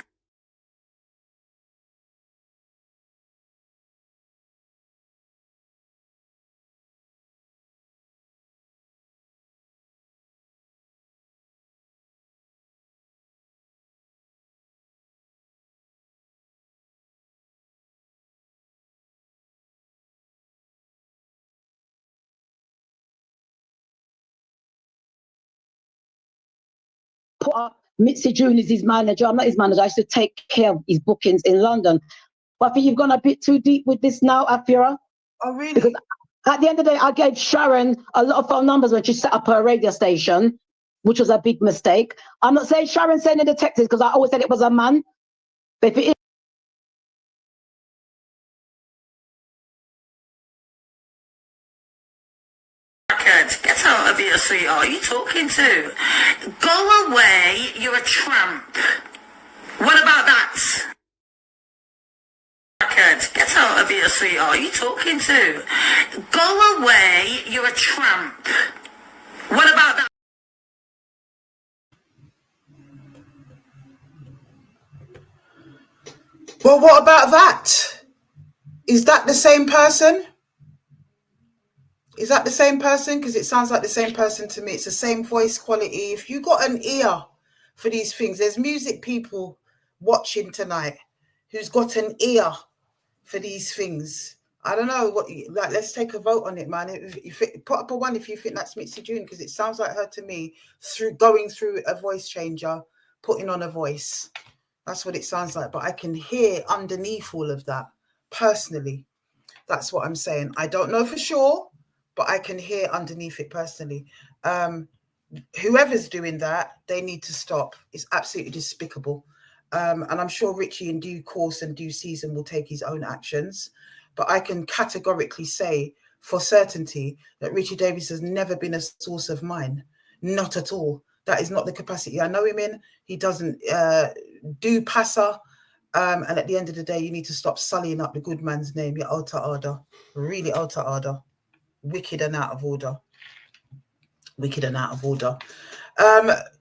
Put up Mitzi June is his manager. I'm not his manager. I used to take care of his bookings in London. But I think you've gone a bit too deep with this now, Afua. Oh, really? Because at the end of the day, I gave Sharon a lot of phone numbers when she set up her radio station, which was a big mistake. I'm not saying Sharon sending the texts because I always said it was a man. But if it is, get out of here, sweetheart. Are you talking to? Go away. You're a tramp. What about that? Get out of here, sweetheart. Are you talking to? Go away. You're a tramp. What about that? Well, what about that? Is that the same person? Is that the same person? Because it sounds like the same person to me. It's the same voice quality. If you got an ear for these things, there's music people watching tonight who's got an ear for these things. I don't know what. Like, let's take a vote on it, man. Put up a 1 if you think that's Mitzi June, because it sounds like her to me. Going through a voice changer, putting on a voice. That's what it sounds like. But I can hear underneath all of that personally. That's what I'm saying. I don't know for sure, but I can hear underneath it personally. Whoever's doing that, they need to stop. It's absolutely despicable. And I'm sure Richie in due course and due season will take his own actions. but I can categorically say for certainty that Richie Davis has never been a source of mine. Not at all. That is not the capacity I know him in. He doesn't do passer. And at the end of the day, you need to stop sullying up the good man's name. You're out of order. Really out of order. Wicked and out of order. Wicked and out of order.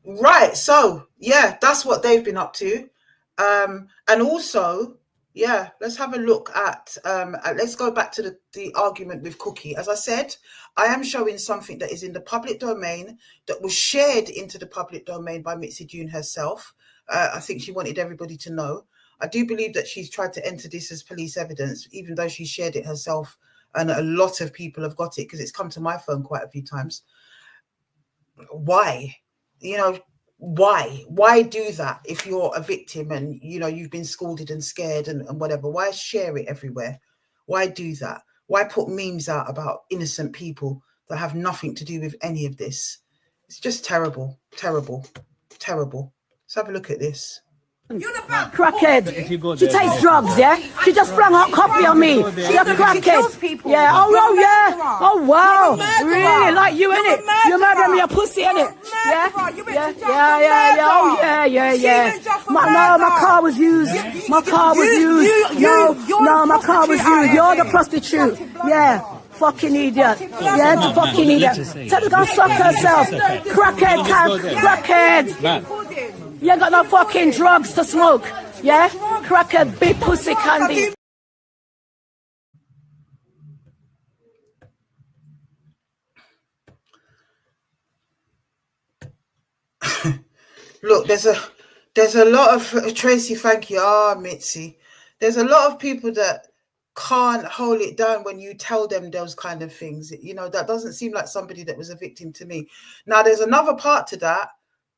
Right. So, yeah, that's what they've been up to. And also, yeah, let's have a look at, let's go back to the argument with Cookie. As I said, I am showing something that is in the public domain that was shared into the public domain by Mitzi June herself. I think she wanted everybody to know. I do believe that she's tried to enter this as police evidence, even though she shared it herself. And a lot of people have got it because it's come to my phone quite a few times. Why? You know, why do that if you're a victim and you know you've been scolded and scared and whatever? Why share it everywhere? Why do that? Why put memes out about innocent people that have nothing to do with any of this? It's just terrible. Let's have a look at this. Crackhead. She takes drugs, yeah? She just flung hot coffee on me. She's a crackhead. Yeah, oh yeah. Oh wow. Really, like you, innit? You murder me a pussy, innit? Yeah? Oh yeah. My car was used. My car was used. No, my car was used. You're the prostitute. Yeah. Fucking idiot. Yeah, fucking idiot. Tell her to go suck herself. Crackhead, crackhead. You ain't got no fucking drugs to smoke. Yeah? Crackhead, big pussy candy. Look, there's a lot of Tracy, thank you. Mitzi. There's a lot of people that can't hold it down when you tell them those kind of things. You know, that doesn't seem like somebody that was a victim to me. Now, there's another part to that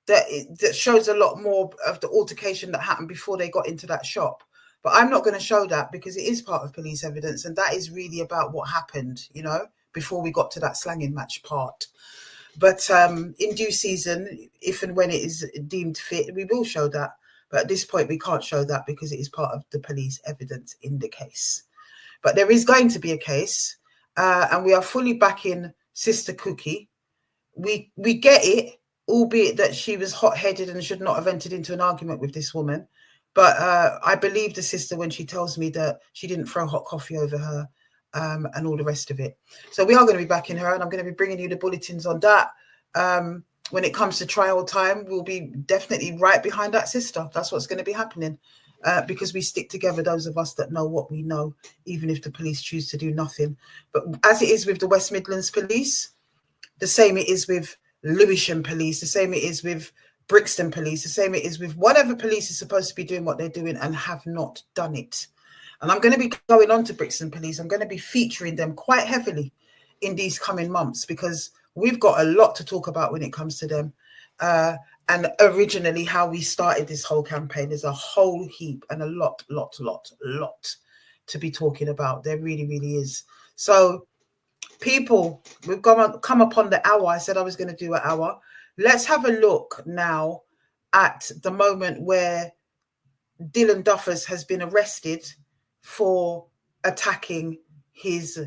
that shows a lot more of the altercation that happened before they got into that shop. But I'm not going to show that because it is part of police evidence. And that is really about what happened, you know, before we got to that slanging match part. But in due season, if and when it is deemed fit, we will show that. But at this point, we can't show that because it is part of the police evidence in the case. But there is going to be a case, and we are fully backing Sister Cookie. We get it, albeit that she was hot-headed and should not have entered into an argument with this woman. But I believe the sister when she tells me that she didn't throw hot coffee over her and all the rest of it. So we are going to be backing her, and I'm going to be bringing you the bulletins on that. When it comes to trial time, we'll be definitely right behind that sister. That's what's going to be happening because we stick together, those of us that know what we know, even if the police choose to do nothing. But as it is with the West Midlands Police, the same it is with Lewisham Police, the same it is with Brixton Police, the same it is with whatever police is supposed to be doing what they're doing and have not done it. And I'm going to be going on to Brixton Police. I'm going to be featuring them quite heavily in these coming months because we've got a lot to talk about when it comes to them. And originally how we started this whole campaign is a whole heap and a lot to be talking about. There really, really is. So people, we've come upon the hour. I said I was going to do an hour. Let's have a look now at the moment where Dylan Duffers has been arrested for attacking his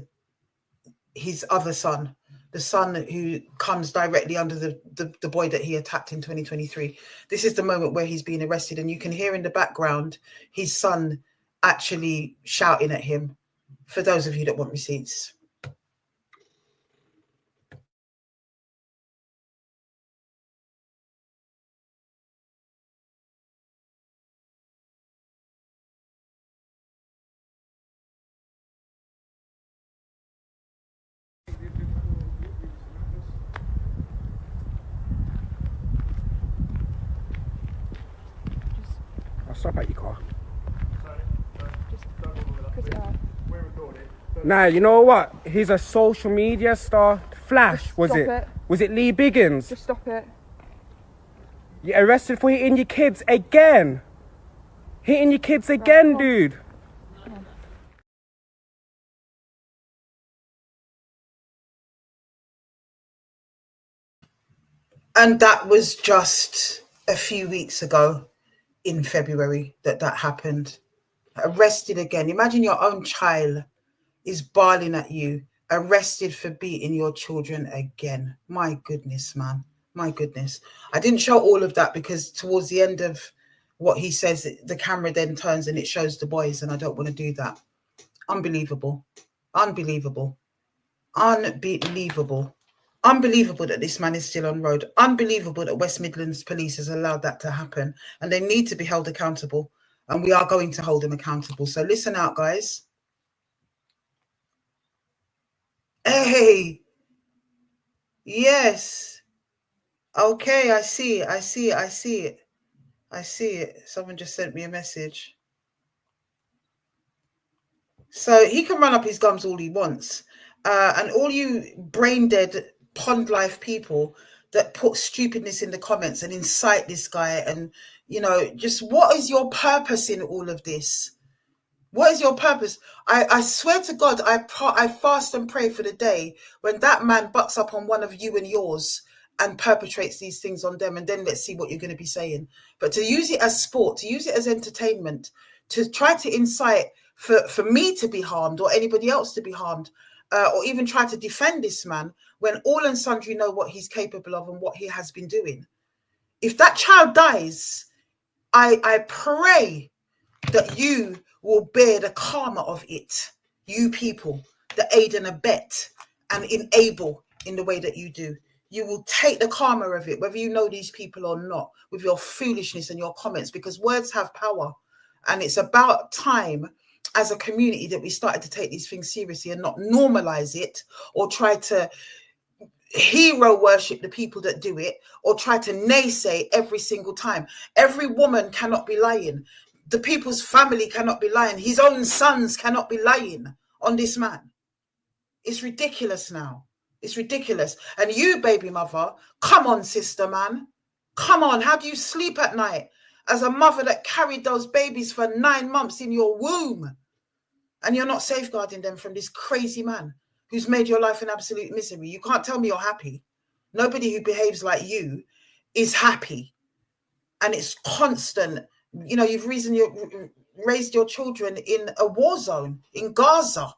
other son, the son who comes directly under the boy that he attacked in 2023. This is the moment where he's being arrested, and you can hear in the background his son actually shouting at him, for those of you that want receipts. Stop at your car. Nah, you know what? He's a social media star. Flash, was it? Was it Lee Biggins? Just stop it. You're arrested for hitting your kids again. Hitting your kids again, dude. And that was just a few weeks ago. In February that happened. Arrested again. Imagine your own child is barling at you, arrested for beating your children again. My goodness, man. My goodness. I didn't show all of that because towards the end of what he says, the camera then turns and it shows the boys, and I don't want to do that. Unbelievable. Unbelievable. Unbelievable. Unbelievable that this man is still on road. Unbelievable that West Midlands Police has allowed that to happen, and they need to be held accountable, and we are going to hold them accountable. So listen out, guys. Hey, yes. Okay, I see it. Someone just sent me a message. So he can run up his gums all he wants. And all you brain dead pond life people that put stupidness in the comments and incite this guy, and just what is your purpose in all of this? What is your purpose? I swear to God, I fast and pray for the day when that man bucks up on one of you and yours and perpetrates these things on them, and then let's see what you're going to be saying. But to use it as sport, to use it as entertainment, to try to incite for me to be harmed or anybody else to be harmed, or even try to defend this man when all and sundry know what he's capable of and what he has been doing. If that child dies, I pray that you will bear the karma of it, you people that aid and abet and enable in the way that you do. You will take the karma of it, whether you know these people or not, with your foolishness and your comments, because words have power. And it's about time as a community that we started to take these things seriously and not normalize it or try to hero worship the people that do it or try to naysay every single time. Every woman cannot be lying. The people's family cannot be lying. His own sons cannot be lying on this man. It's ridiculous now. It's ridiculous. And you, baby mother, come on, sister, man. Come on. How do you sleep at night as a mother that carried those babies for 9 months in your womb, and you're not safeguarding them from this crazy man who's made your life an absolute misery? You can't tell me you're happy. Nobody who behaves like you is happy. And it's constant. You've raised your children in a war zone in Gaza.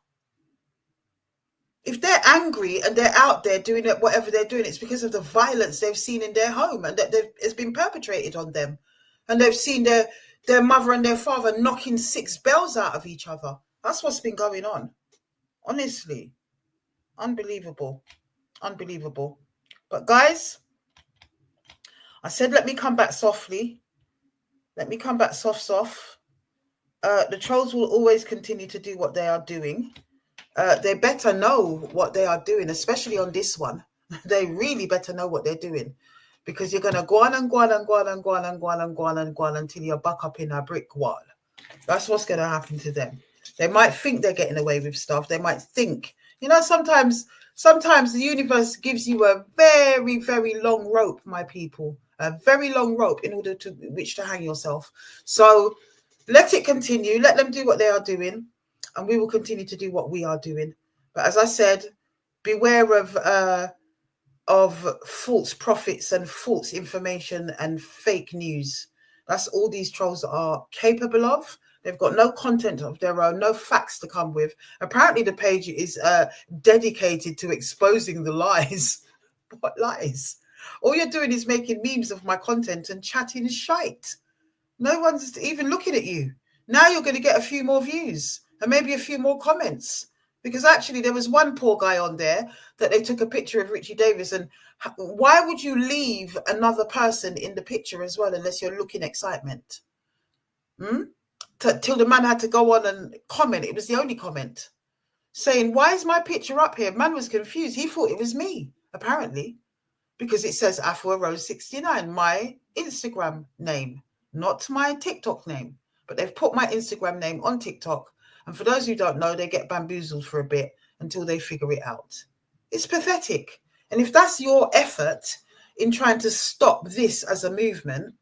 If they're angry and they're out there doing it, whatever they're doing, it's because of the violence they've seen in their home and that it's been perpetrated on them. And they've seen their mother and their father knocking 6 bells out of each other. That's what's been going on. Honestly. Unbelievable. Unbelievable. But guys, I said, let me come back softly. Let me come back soft. The trolls will always continue to do what they are doing. They better know what they are doing, especially on this one. They really better know what they're doing, because you're going to go on and go on and go on and go on and go on and go on and go on until you're back up in a brick wall. That's what's going to happen to them. They might think they're getting away with stuff. They might think, sometimes the universe gives you a very, very long rope, my people, a very long rope in order to which to hang yourself. So let it continue. Let them do what they are doing, and we will continue to do what we are doing. But as I said, beware of false prophets and false information and fake news. That's all these trolls are capable of. They've got no content of their own, no facts to come with. Apparently the page is dedicated to exposing the lies. What lies? All you're doing is making memes of my content and chatting shite. No one's even looking at you. Now you're going to get a few more views and maybe a few more comments. Because actually there was one poor guy on there that they took a picture of Richie Davis. And why would you leave another person in the picture as well unless you're looking excitement? Till the man had to go on and comment. It was the only comment saying, why is my picture up here? Man was confused. He thought it was me, apparently, because it says Afua Rose 69, my Instagram name, not my TikTok name. But they've put my Instagram name on TikTok. And for those who don't know, they get bamboozled for a bit until they figure it out. It's pathetic. And if that's your effort in trying to stop this as a movement,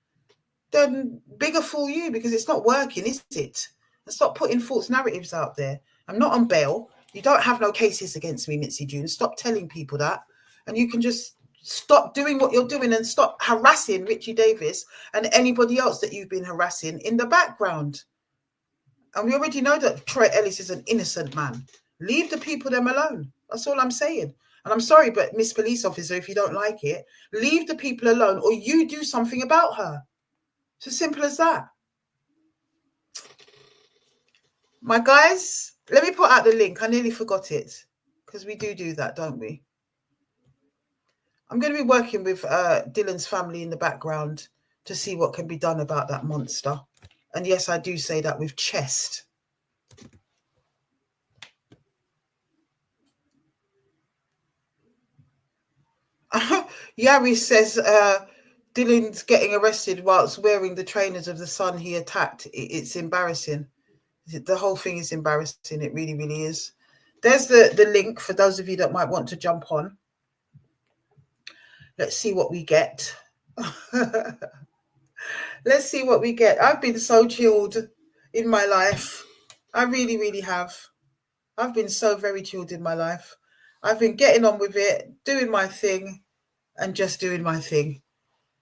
then bigger fool you, because it's not working, is it? And stop putting false narratives out there. I'm not on bail. You don't have no cases against me, Mitzi June. Stop telling people that. And you can just stop doing what you're doing and stop harassing Richie Davis and anybody else that you've been harassing in the background. And we already know that Troy Ellis is an innocent man. Leave the people them alone. That's all I'm saying. And I'm sorry, but Miss Police Officer, if you don't like it, leave the people alone or you do something about her. It's as simple as that. My guys, let me put out the link. I nearly forgot it because we do that, don't we? I'm going to be working with Dylan's family in the background to see what can be done about that monster. And yes, I do say that with chest. Yari says Dylan's getting arrested whilst wearing the trainers of the son he attacked. It's embarrassing. The whole thing is embarrassing. It really, really is. There's the link for those of you that might want to jump on. Let's see what we get. Let's see what we get. I've been so chilled in my life. I really, really have. I've been so very chilled in my life. I've been getting on with it, doing my thing, and just doing my thing.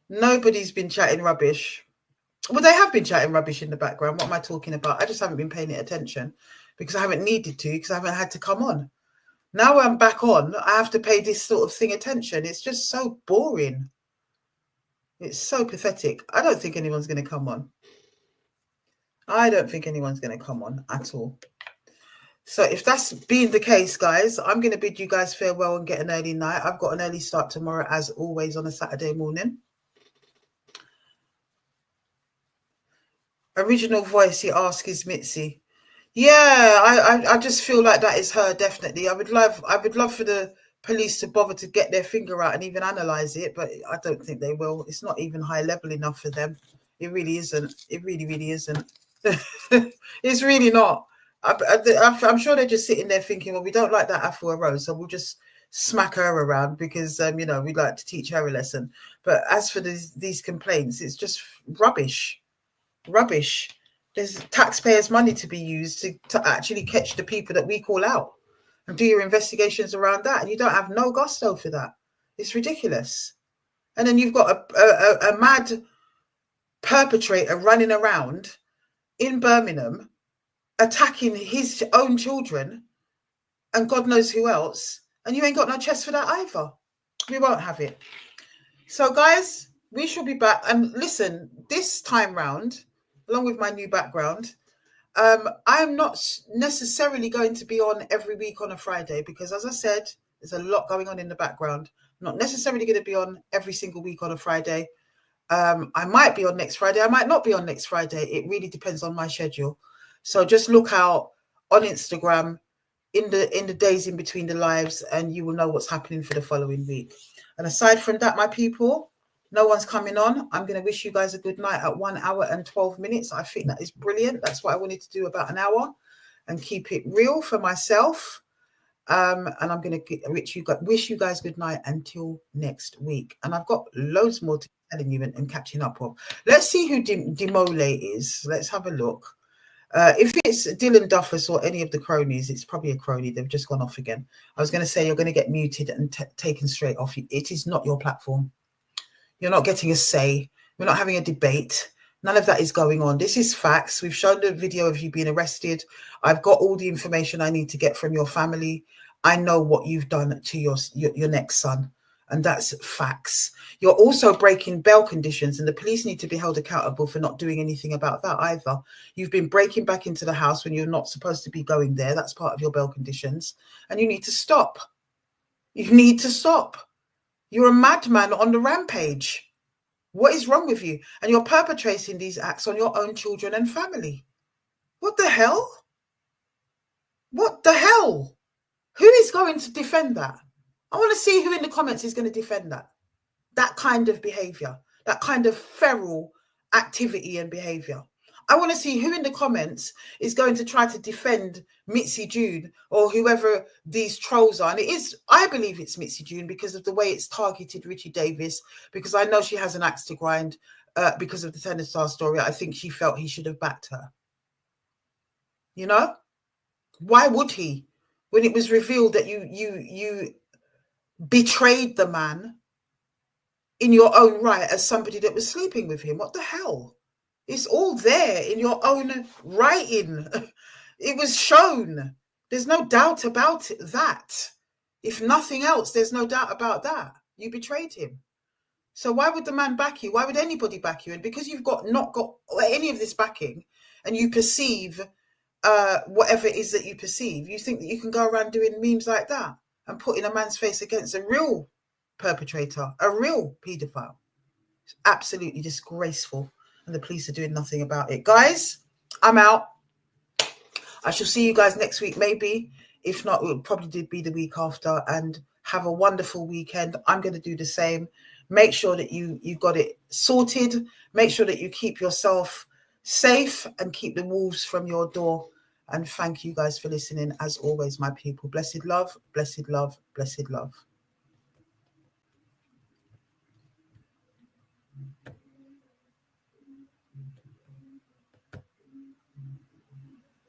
Nobody's been chatting rubbish. Well, they have been chatting rubbish in the background. What am I talking about? I just haven't been paying it attention because I haven't needed to, because I haven't had to come on. Now I'm back on, I have to pay this sort of thing attention. It's just so boring. It's so pathetic. I don't think anyone's going to come on. I don't think anyone's going to come on at all. So if that's being the case, guys, I'm going to bid you guys farewell and get an early night. I've got an early start tomorrow, as always, on a Saturday morning. Original voice, he asks, is Mitzi. Yeah, I just feel like that is her, definitely. I would love for the police to bother to get their finger out and even analyse it, but I don't think they will. It's not even high level enough for them. It really isn't. It really, really isn't. It's really not. I'm sure they're just sitting there thinking, well, we don't like that Afua Rose, so we'll just smack her around because, you know, we'd like to teach her a lesson. But as for these complaints, it's just rubbish. Rubbish. There's taxpayers' money to be used to actually catch the people that we call out and do your investigations around that. And you don't have no gusto for that. It's ridiculous. And then you've got a mad perpetrator running around in Birmingham attacking his own children and God knows who else. And you ain't got no chest for that either. We won't have it. So, guys, we shall be back. And listen, this time round, along with my new background, I'm not necessarily going to be on every week on a Friday because, as I said, there's a lot going on in the background. I'm not necessarily going to be on every single week on a Friday. I might be on next Friday. I might not be on next Friday. It really depends on my schedule. So just look out on Instagram in the days in between the lives and you will know what's happening for the following week. And aside from that, my people, no one's coming on. I'm going to wish you guys a good night at 1 hour and 12 minutes. I think that is brilliant. That's what I wanted to do, about an hour, and keep it real for myself. And I'm going to wish you guys good night until next week. And I've got loads more to be telling you and catching up on. Let's see who Demole is. Let's have a look. If it's Dylan Duffus or any of the cronies, it's probably a crony. They've just gone off again. I was going to say you're going to get muted and taken straight off. It is not your platform. You're not getting a say. We're not having a debate. None of that is going on. This is facts. We've shown the video of you being arrested. I've got all the information I need to get from your family. I know what you've done to your next son. And that's facts. You're also breaking bail conditions, and the police need to be held accountable for not doing anything about that either. You've been breaking back into the house when you're not supposed to be going there. That's part of your bail conditions. And you need to stop. You need to stop. You're a madman on the rampage. What is wrong with you? And you're perpetrating these acts on your own children and family. What the hell? What the hell? Who is going to defend that? I want to see who in the comments is going to defend that kind of behavior, that kind of feral activity and behavior. I want to see who in the comments is going to try to defend Mitzi June or whoever these trolls are. And I believe it's Mitzi June because of the way it's targeted Richie Davis, because I know she has an axe to grind because of the Tennis Star story. I think she felt he should have backed her. You know? Why would he? When it was revealed that you betrayed the man in your own right as somebody that was sleeping with him. What the hell? It's all there in your own writing. It was shown. There's no doubt about that. If nothing else, there's no doubt about that. You betrayed him. So why would the man back you? Why would anybody back you? And because you've not got any of this backing, and you perceive whatever it is that you perceive, you think that you can go around doing memes like that and putting a man's face against a real perpetrator, a real paedophile. It's absolutely disgraceful, and the police are doing nothing about it. Guys, I'm out. I shall see you guys next week, maybe. If not, it will probably be the week after. And have a wonderful weekend. I'm going to do the same. Make sure that you got it sorted. Make sure that you keep yourself safe and keep the wolves from your door. And thank you guys for listening. As always, my people. Blessed love, blessed love, blessed love.